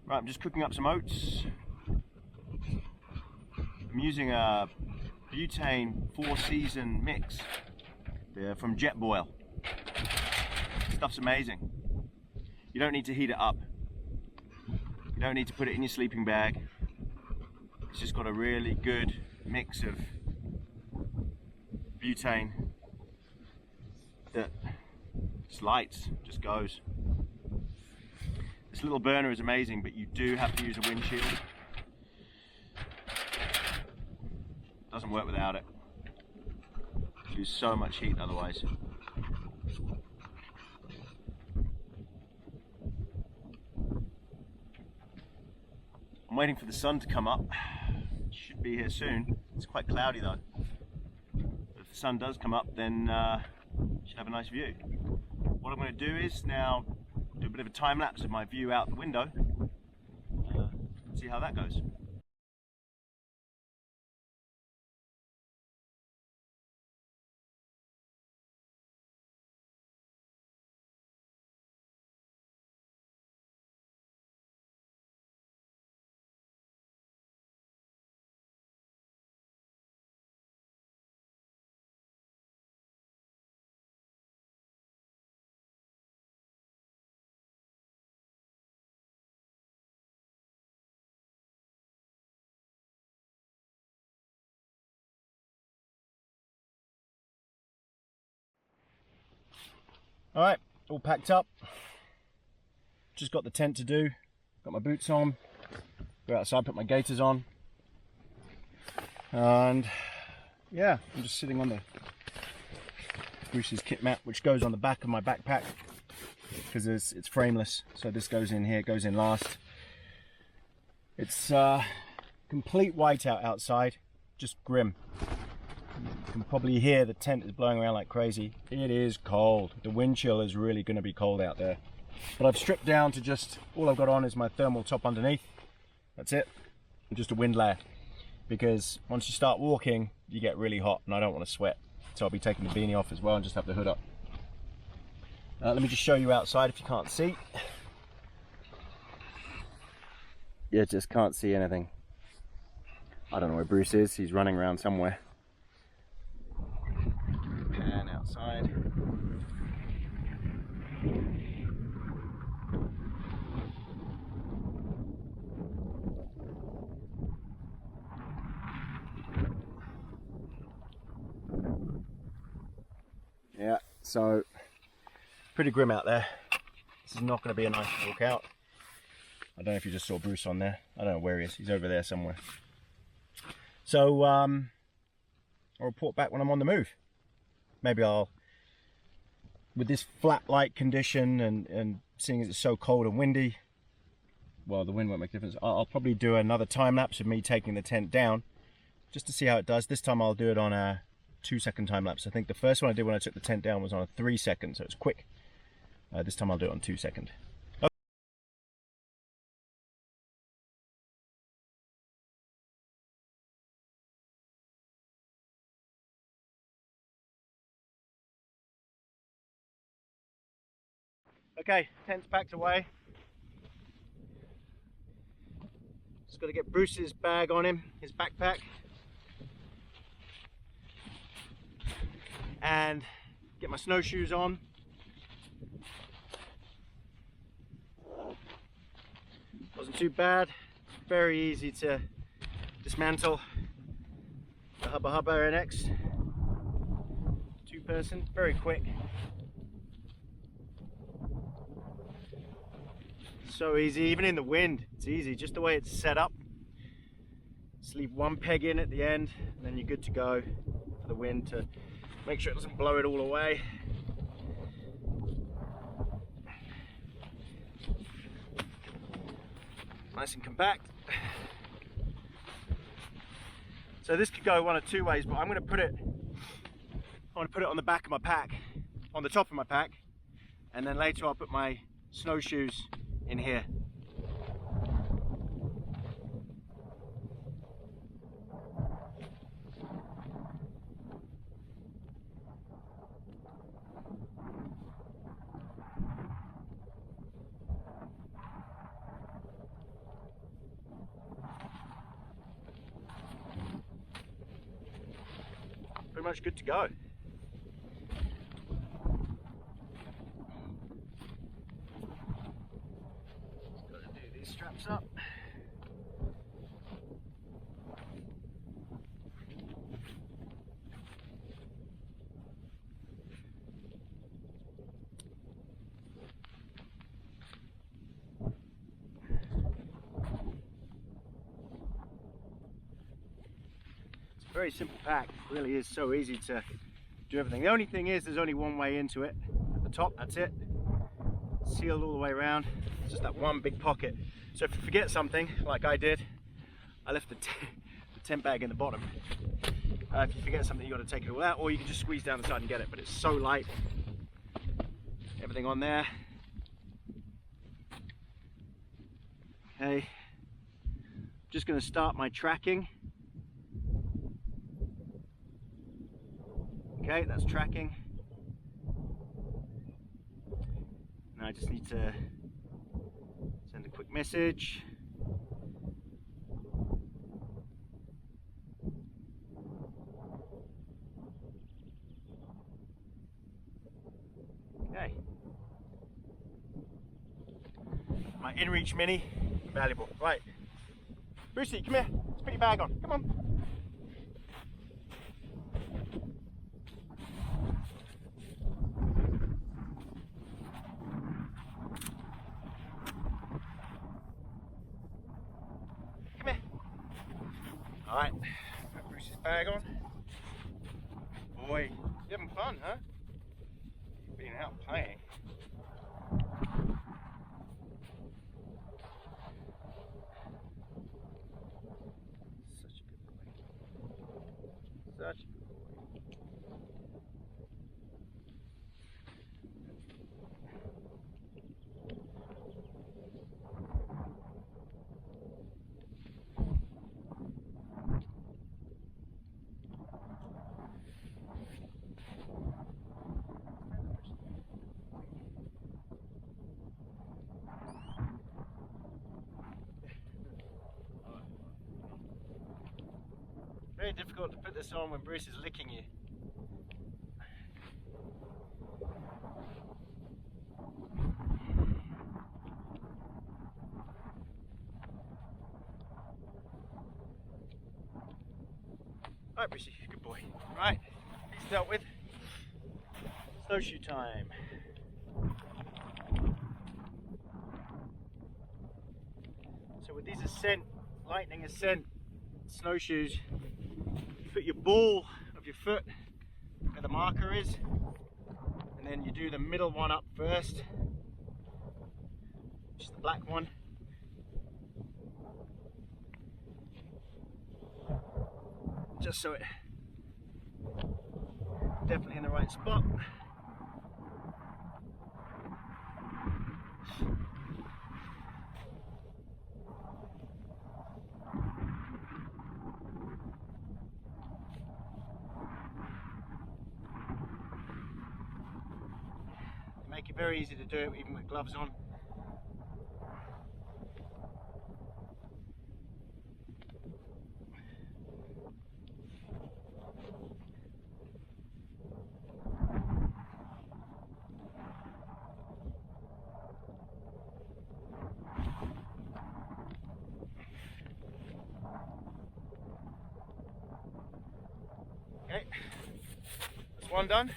Right, I'm just cooking up some oats. I'm using a butane 4-season mix from Jetboil. Stuff's amazing. You don't need to heat it up. You don't need to put it in your sleeping bag. It's just got a really good mix of butane that just lights, just goes. This little burner is amazing, but you do have to use a windshield. Doesn't work without it. You lose so much heat otherwise. I'm waiting for the sun to come up. It should be here soon. It's quite cloudy though. If the sun does come up, then you should have a nice view. What I'm going to do is now do a bit of a time lapse of my view out the window. See how that goes. Alright, all packed up. Just got the tent to do. Got my boots on. Go outside, put my gaiters on. And yeah, I'm just sitting on the Bruce's kit mat, which goes on the back of my backpack because it's frameless. So this goes in here, goes in last. It's complete whiteout outside, just grim. You can probably hear the tent is blowing around like crazy. It is cold. The wind chill is really going to be cold out there. But I've stripped down to just, all I've got on is my thermal top underneath. That's it. And just a wind layer. Because once you start walking, you get really hot and I don't want to sweat. So I'll be taking the beanie off as well and just have the hood up. Let me just show you outside if you can't see. Yeah, just can't see anything. I don't know where Bruce is. He's running around somewhere. Pan outside. Yeah, so pretty grim out there. This is not going to be a nice walk out. I don't know if you just saw Bruce on there. I don't know where he is. He's over there somewhere. So I'll report back when I'm on the move. Maybe I'll, with this flat light condition and seeing as it's so cold and windy, well, the wind won't make a difference. I'll probably do another time lapse of me taking the tent down just to see how it does. This time I'll do it on a 2-second time lapse. I think the first one I did when I took the tent down was on a 3-second, so it's quick. This time I'll do it on 2-second. Okay, tent's packed away. Just got to get Bruce's bag on him, his backpack, and get my snowshoes on. Wasn't too bad, very easy to dismantle the Hubba Hubba NX. 2-person, very quick. So easy, even in the wind, it's easy, just the way it's set up. Just leave one peg in at the end, and then you're good to go for the wind to make sure it doesn't blow it all away. Nice and compact. So this could go one of 2 ways, but I'm going to put it on the back of my pack, on the top of my pack, and then later I'll put my snowshoes in here. Pretty much good to go. Straps up. It's a very simple pack. It really is so easy to do everything. The only thing is there's only one way into it. At the top, that's it. Sealed all the way around. It's just that one big pocket. So if you forget something, like I did, I left the tent bag in the bottom. If you forget something, you've got to take it all out, or you can just squeeze down the side and get it, but it's so light. Everything on there. Okay, just going to start my tracking. Okay, that's tracking. Now I just need to send a quick message. Okay. My InReach Mini, valuable. Right. Brucey, come here. Let's put your bag on. Come on. Alright, got Bruce's bag on. Boy, you having fun, huh? You've been out playing. Such a good boy. Such a good boy. difficult to put this on when Bruce is licking you. Alright, Brucey, good boy. Right, he's dealt with. Snowshoe time. So with these ascent, lightning ascent snowshoes, you put your ball of your foot where the marker is, and then you do the middle one up first, which is the black one. Just so it definitely in the right spot. Make it very easy to do it even with gloves on. Okay, that's one done.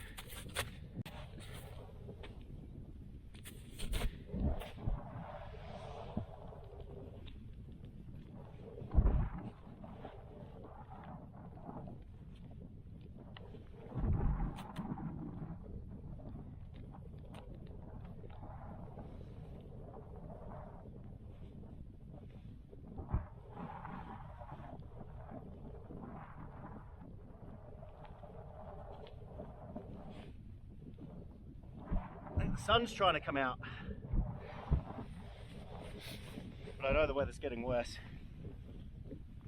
The sun's trying to come out, but I know the weather's getting worse.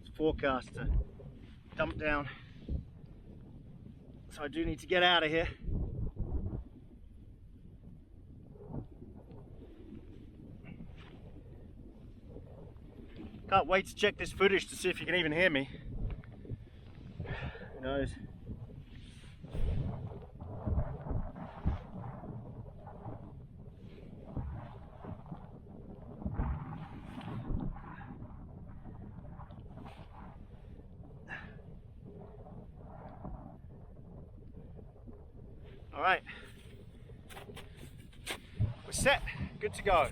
It's forecast to dump down, so I do need to get out of here. Can't wait to check this footage to see if you can even hear me. Who knows? All right, we're set, good to go.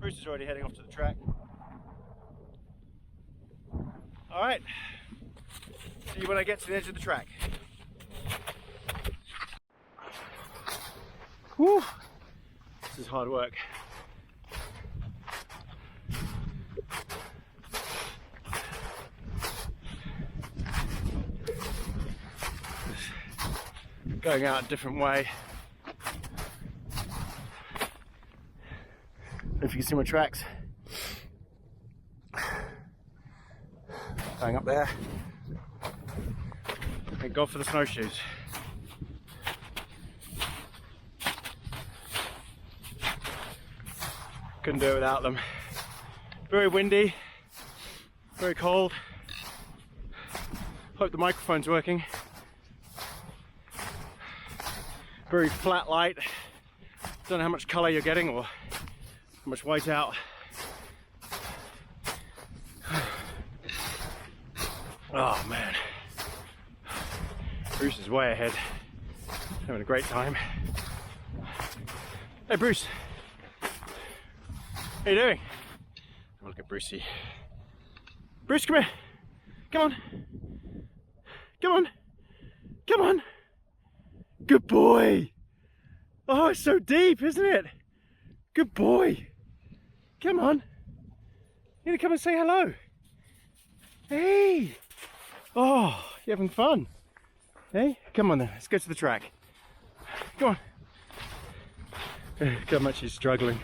Bruce is already heading off to the track. All right, see you when I get to the edge of the track. Whew, this is hard work. Going out a different way. If you can see my tracks. Going up there. Thank God for the snowshoes. Couldn't do it without them. Very windy, very cold. Hope the microphone's working. Very flat light. Don't know how much colour you're getting or how much white out. Oh man. Bruce is way ahead, having a great time. Hey Bruce, how you doing? Oh, look at Brucey. Bruce, come here. Come on. Come on. Come on. Good boy. Oh, it's so deep, isn't it? Good boy. Come on. You gonna come and say hello? Hey. Oh, you having fun? Hey, come on then. Let's go to the track. Come on. Look how much he's struggling,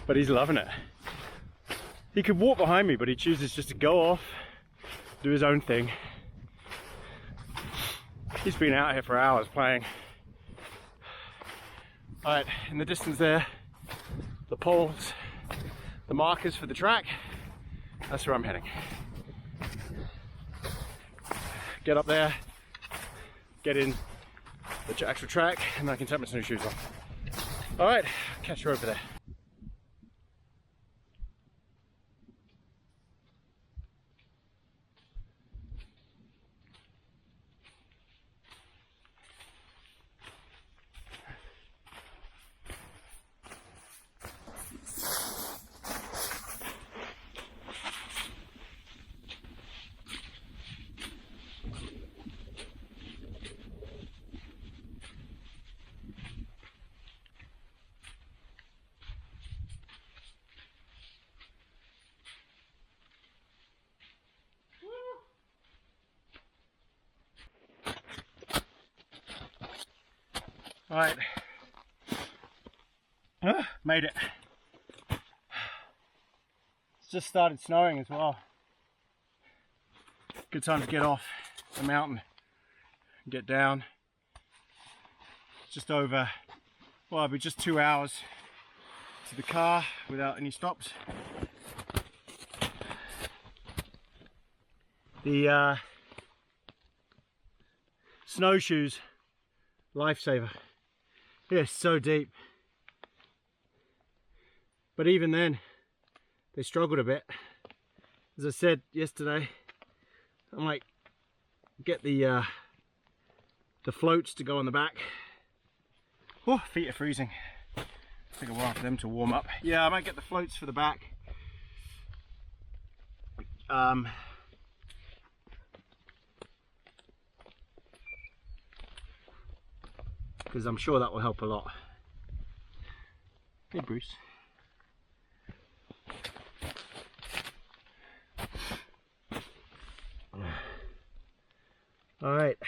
but he's loving it. He could walk behind me, but he chooses just to go off, do his own thing. He's been out here for hours playing. Alright, in the distance there, the poles, the markers for the track, that's where I'm heading. Get up there, get in the actual track, and I can take my snowshoes off. Alright, catch you over there. Right, made it. It's just started snowing as well. Good time to get off the mountain and get down. Just over, well, it'll be just 2 hours to the car without any stops. The snowshoes, lifesaver. Yeah, so deep. But even then, they struggled a bit. As I said yesterday, I might get the floats to go on the back. Oh, feet are freezing. Take a while for them to warm up. Yeah, I might get the floats for the back. Because I'm sure that will help a lot. Hey Bruce. All right.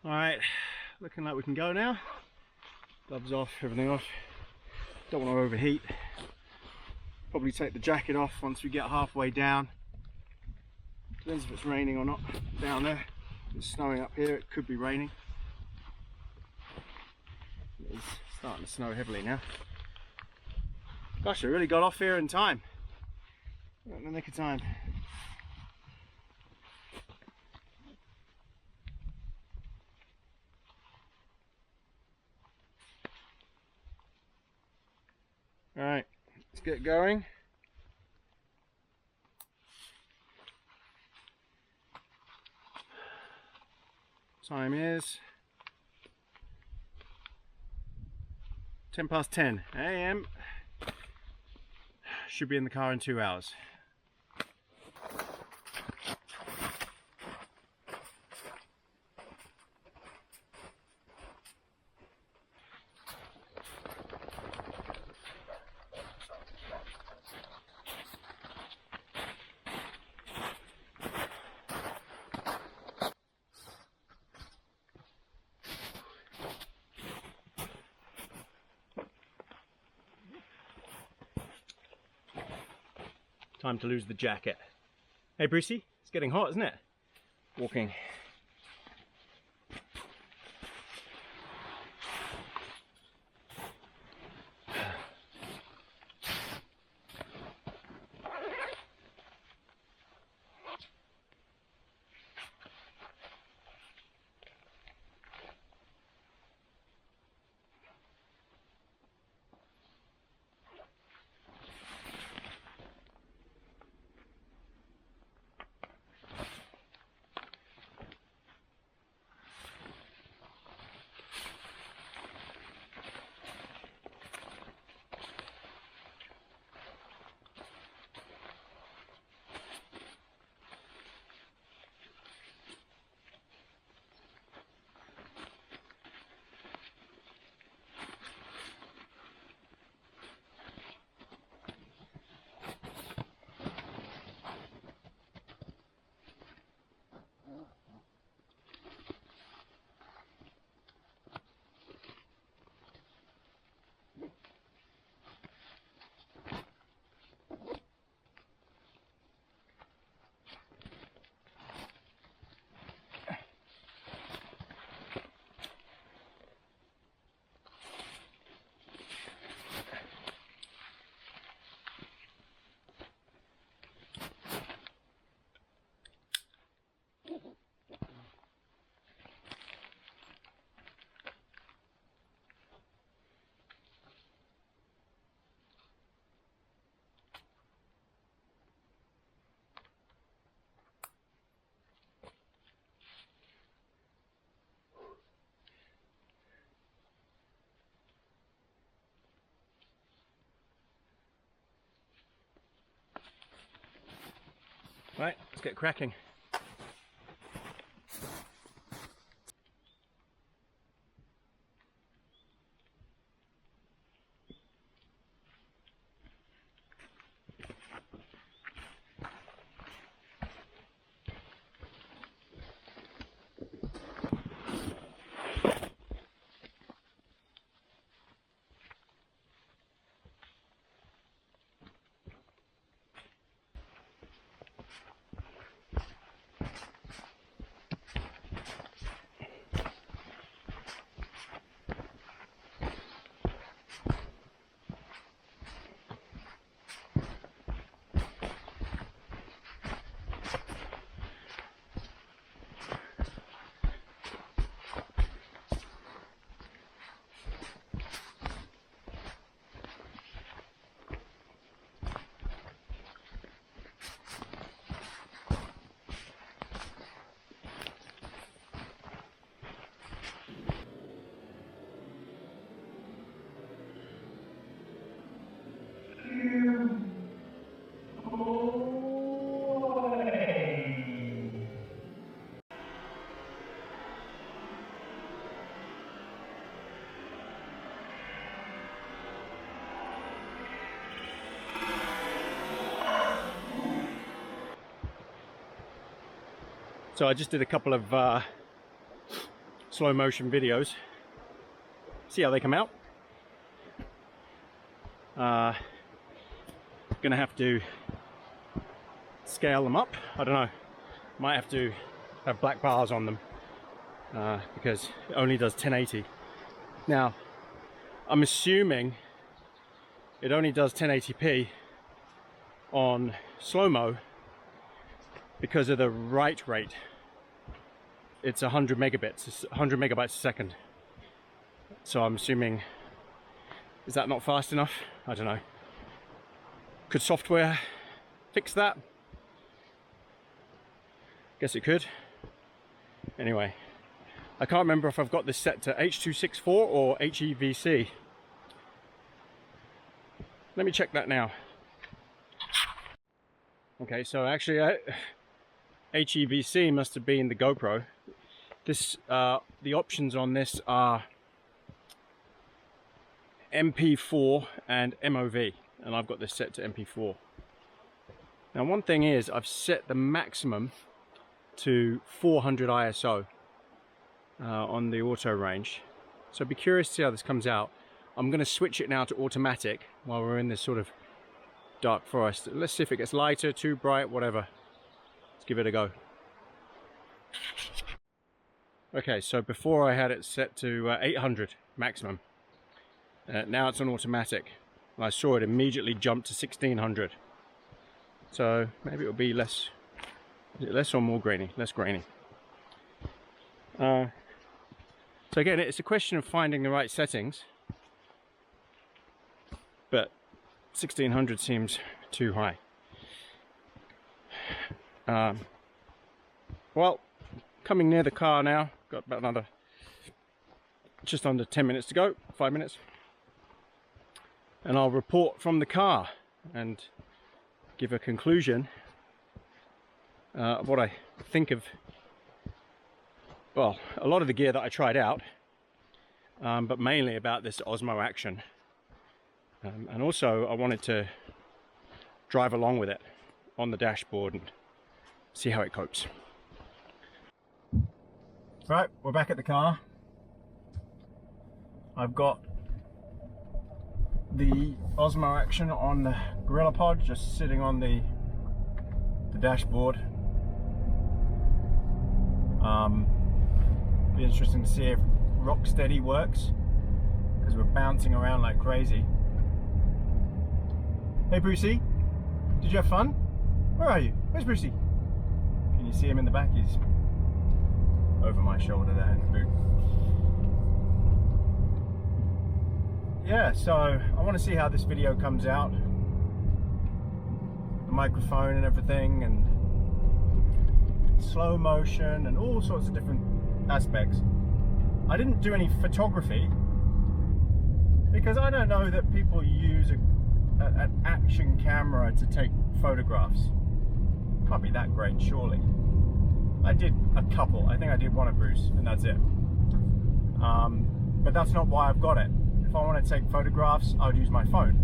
Alright, looking like we can go now. Gloves off, everything off. Don't want to overheat. Probably take the jacket off once we get halfway down. Depends if it's raining or not down there. It's snowing up here, it could be raining. It is starting to snow heavily now. Gosh, I really got off here in time. Right in the nick of time. Alright, let's get going. Time is 10:10 AM. Should be in the car in 2 hours. Time to lose the jacket. Hey Brucey, it's getting hot, isn't it? Walking. Right, let's get cracking. So I just did a couple of slow motion videos. See how they come out. Gonna have to scale them up. I don't know. Might have to have black bars on them because it only does 1080. Now, I'm assuming it only does 1080p on slow-mo because of the write rate. It's 100 megabits, it's 100 megabytes a second. So I'm assuming, is that not fast enough? I don't know. Could software fix that? Guess it could. Anyway, I can't remember if I've got this set to H.264 or HEVC. Let me check that now. Okay, so actually HEVC must have been the GoPro. This the options on this are MP4 and MOV, and I've got this set to MP4. Now one thing is, I've set the maximum to 400 ISO on the auto range, so I'd be curious to see how this comes out. I'm going to switch it now to automatic while we're in this sort of dark forest. Let's see if it gets lighter, too bright, whatever. Let's give it a go. Okay, so before I had it set to 800 maximum. Now it's on automatic. And I saw it immediately jump to 1600. So maybe it'll be less. Is it less or more grainy? Less grainy. So again, it's a question of finding the right settings. But 1600 seems too high. Well, coming near the car now. Got about another, just under 10 minutes to go, 5 minutes. And I'll report from the car and give a conclusion of what I think of, well, a lot of the gear that I tried out, but mainly about this Osmo Action. And also I wanted to drive along with it on the dashboard and see how it copes. Right, we're back at the car. I've got the Osmo Action on the GorillaPod, just sitting on the dashboard. Be interesting to see if rock steady works, because we're bouncing around like crazy. Hey Brucey, did you have fun? Where are you? Where's Brucey? Can you see him in the back? He's over my shoulder there in the boot. Yeah, so I want to see how this video comes out. The microphone and everything, and slow motion and all sorts of different aspects. I didn't do any photography because I don't know that people use an action camera to take photographs. Can't be that great, surely. I did a couple. I think I did one of Bruce, and that's it. But that's not why I've got it. If I want to take photographs, I would use my phone,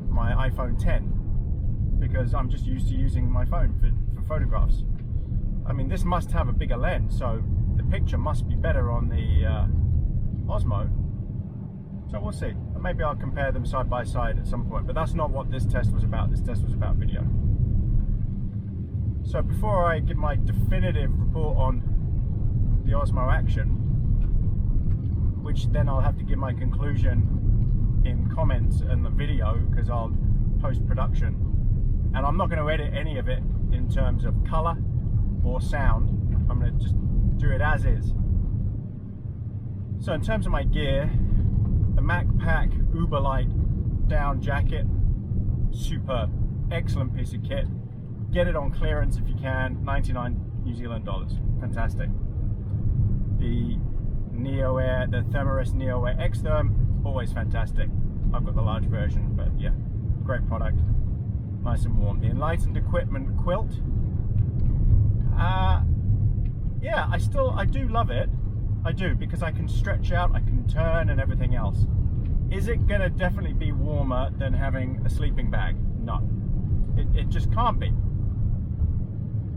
my iPhone 10, because I'm just used to using my phone for photographs. I mean, this must have a bigger lens, so the picture must be better on the Osmo. So we'll see. Maybe I'll compare them side by side at some point, but that's not what this test was about. This test was about video. So before I give my definitive report on the Osmo Action, which then I'll have to give my conclusion in comments and the video, because I'll post-production, and I'm not going to edit any of it in terms of color or sound. I'm going to just do it as is. So in terms of my gear, the MacPack Uberlight down jacket, superb, excellent piece of kit. Get it on clearance if you can, 99 New Zealand dollars, fantastic. The Neo Air, the Thermarest Neo Air Xtherm, always fantastic. I've got the large version, but yeah, great product, nice and warm. The Enlightened Equipment quilt, yeah, I do love it. I do, because I can stretch out, I can turn and everything else. Is it gonna definitely be warmer than having a sleeping bag? No, it just can't be,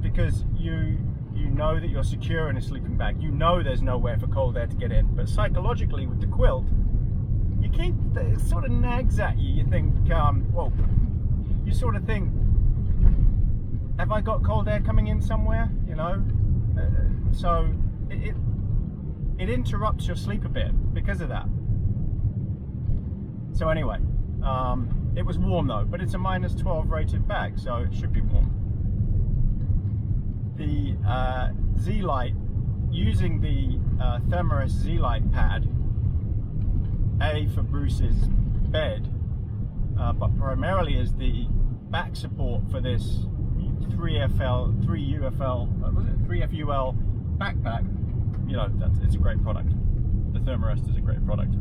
because you you know that you're secure in a sleeping bag. You know there's nowhere for cold air to get in. But psychologically, with the quilt, it sort of nags at you. You think, well, you sort of think, have I got cold air coming in somewhere? You know, so it interrupts your sleep a bit because of that. So anyway, it was warm though, but it's a -12 rated bag, so it should be warm. The Z-Lite, using the Thermarest Z-Lite pad, A, for Bruce's bed, but primarily as the back support for this 3FUL backpack. You know, it's a great product. The Thermarest is a great product,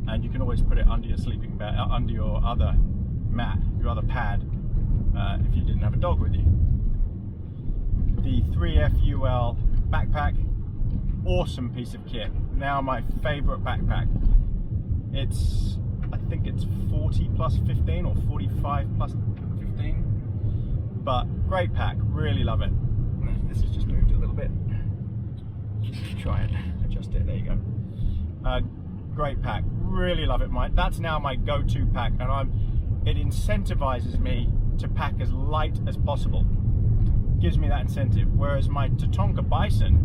and you can always put it under your sleeping bag, under your other mat, your other pad, if you didn't have a dog with you. The 3FUL backpack, awesome piece of kit. Now my favorite backpack. It's, I think it's 40 plus 15 or 45 plus 15, but great pack, really love it. This has just moved a little bit. Try it, adjust it, there you go. Great pack, really love it. That's now my go-to pack, and it incentivizes me to pack as light as possible. Gives me that incentive. Whereas my Tatonka Bison,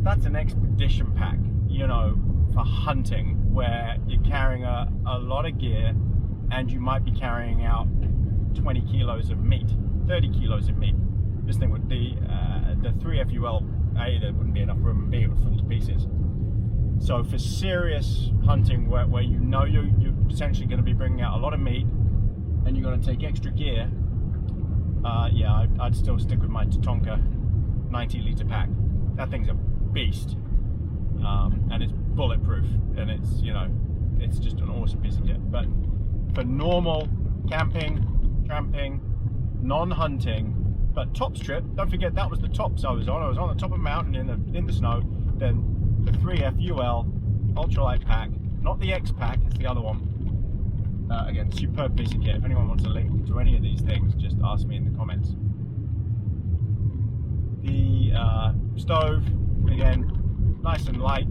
that's an expedition pack, you know, for hunting, where you're carrying a lot of gear, and you might be carrying out 20 kilos of meat, 30 kilos of meat. This thing would be, the 3FUL, A, there wouldn't be enough room, and B, it would fall to pieces. So for serious hunting, where you know you're potentially going to be bringing out a lot of meat, and you're going to take extra gear, yeah, I'd still stick with my Tatonka 90-litre pack. That thing's a beast, and it's bulletproof, and it's, you know, it's just an awesome piece of kit. But for normal camping, tramping, non-hunting, but tops trip, don't forget that was the tops I was on. I was on the top of a mountain in the snow. Then the 3FUL ultralight pack, not the X pack, it's the other one. Again, superb piece of kit. If anyone wants a link to any of these things, just ask me in the comments. The stove, again, nice and light.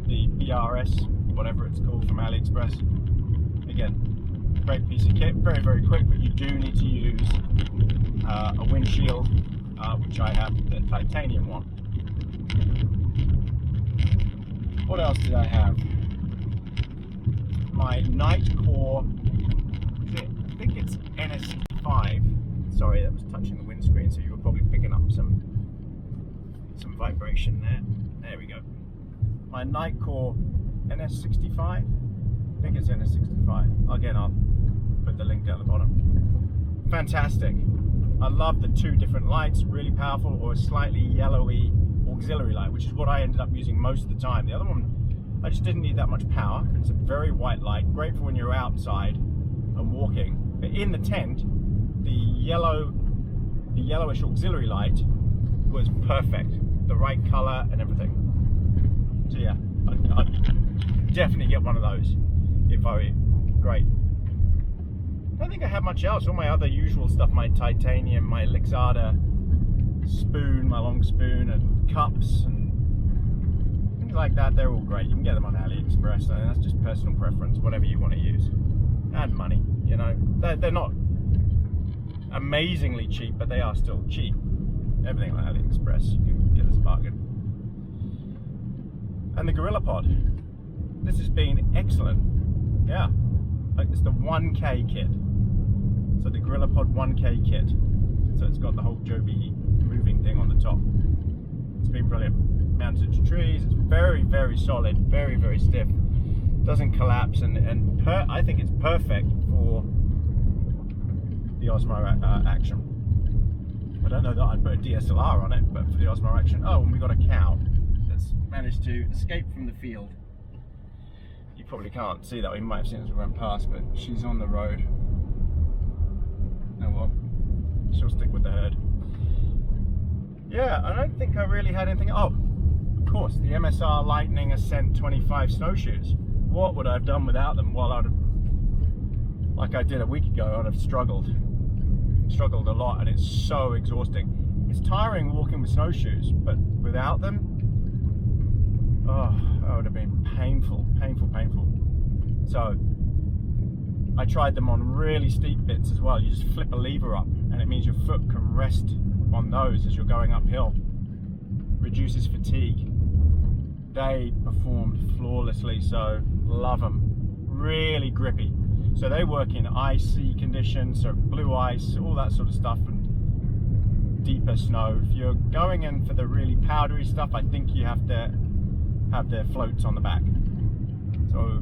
The BRS, whatever it's called, from AliExpress. Again, great piece of kit, very, very quick, but you do need to use a windshield, which I have, the titanium one. What else did I have? My Nightcore, I think it's NS65. Sorry, that was touching the windscreen, so you were probably picking up some vibration there. There we go. My Nightcore NS65. I think it's NS65. Again, I'll put the link down the bottom. Fantastic. I love the two different lights, really powerful, or a slightly yellowy auxiliary light, which is what I ended up using most of the time. The other one, I just didn't need that much power. It's a very white light, great for when you're outside and walking. But in the tent, the yellowish auxiliary light was perfect. The right color and everything. So yeah, I'd definitely get one of those if I were you. Great. I don't think I have much else. All my other usual stuff, my titanium, my Lixada spoon, my long spoon, and cups and things like that, they're all great. You can get them on AliExpress, and that's just personal preference, whatever you want to use. And money, you know. They're not amazingly cheap, but they are still cheap. Everything on AliExpress, you can get as a bargain. And the GorillaPod. This has been excellent. Yeah. Like, it's the 1K kit. So the GorillaPod 1K kit. So it's got the whole Joby moving thing on the top. It's been brilliant. Mounted to trees. It's very, very solid. Very, very stiff. Doesn't collapse, and I think it's perfect for the Osmo Action. I don't know that I'd put a DSLR on it, but for the Osmo Action. Oh, and we got a cow that's managed to escape from the field. You probably can't see that. We might have seen it as we went past, but she's on the road. Oh well, she'll stick with the herd. Yeah, I don't think I really had anything. Oh, of course, the MSR Lightning Ascent 25 snowshoes. What would I have done without them? Well, I'd have, like I did a week ago, I'd have struggled. struggled a lot, and it's so exhausting. It's tiring walking with snowshoes, but without them, oh, that would have been painful, painful, painful. So I tried them on really steep bits as well. You just flip a lever up and it means your foot can rest on those as you're going uphill. Reduces fatigue. They performed flawlessly, so love them. Really grippy. So they work in icy conditions, so blue ice, all that sort of stuff, and deeper snow. If you're going in for the really powdery stuff, I think you have to have their floats on the back. So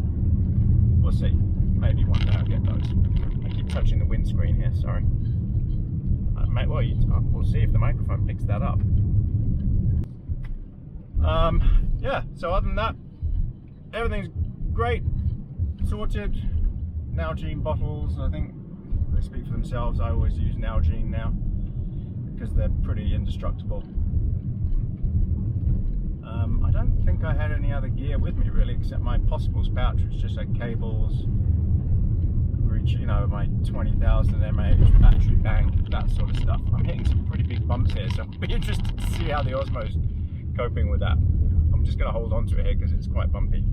we'll see. Maybe one day I'll get those. I keep touching the windscreen here, sorry. Well, we'll see if the microphone picks that up. Yeah, so other than that, everything's great, sorted. Nalgene bottles, I think they speak for themselves. I always use Nalgene now because they're pretty indestructible. I don't think I had any other gear with me really, except my possibles pouch, which just had cables, you know, my 20,000 mAh battery bank, that sort of stuff. I'm hitting some pretty big bumps here, so I'll be interested to see how the Osmo's coping with that. I'm just going to hold on to it here because it's quite bumpy.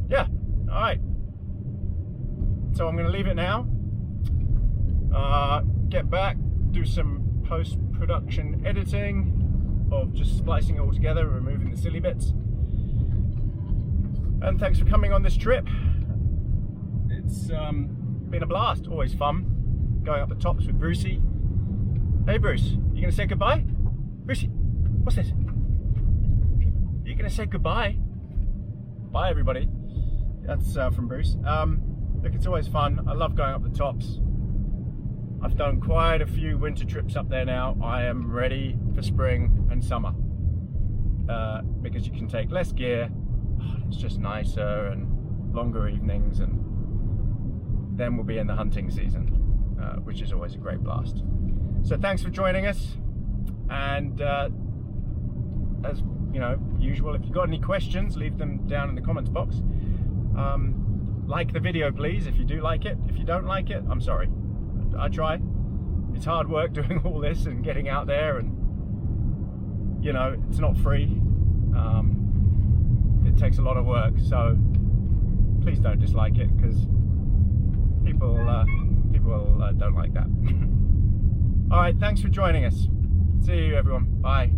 Yeah, all right. So I'm going to leave it now. Get back, do some post-production editing of just splicing it all together, removing the silly bits. And thanks for coming on this trip. It's been a blast, always fun going up the tops with Brucey. Hey Bruce, you gonna say goodbye? Brucey, what's this? You gonna say goodbye? Bye everybody. That's from Bruce. Look, it's always fun. I love going up the tops. I've done quite a few winter trips up there now. I am ready for spring and summer because you can take less gear. It's just nicer and longer evenings, and then we'll be in the hunting season, which is always a great blast. So thanks for joining us, and as you know, usual, if you've got any questions, leave them down in the comments box. Like the video please if you do like it. If you don't like it, I'm sorry. I try. It's hard work doing all this and getting out there, and you know, it's not free. It takes a lot of work, so please don't dislike it, because people don't like that. All right, thanks for joining us. See you everyone. Bye.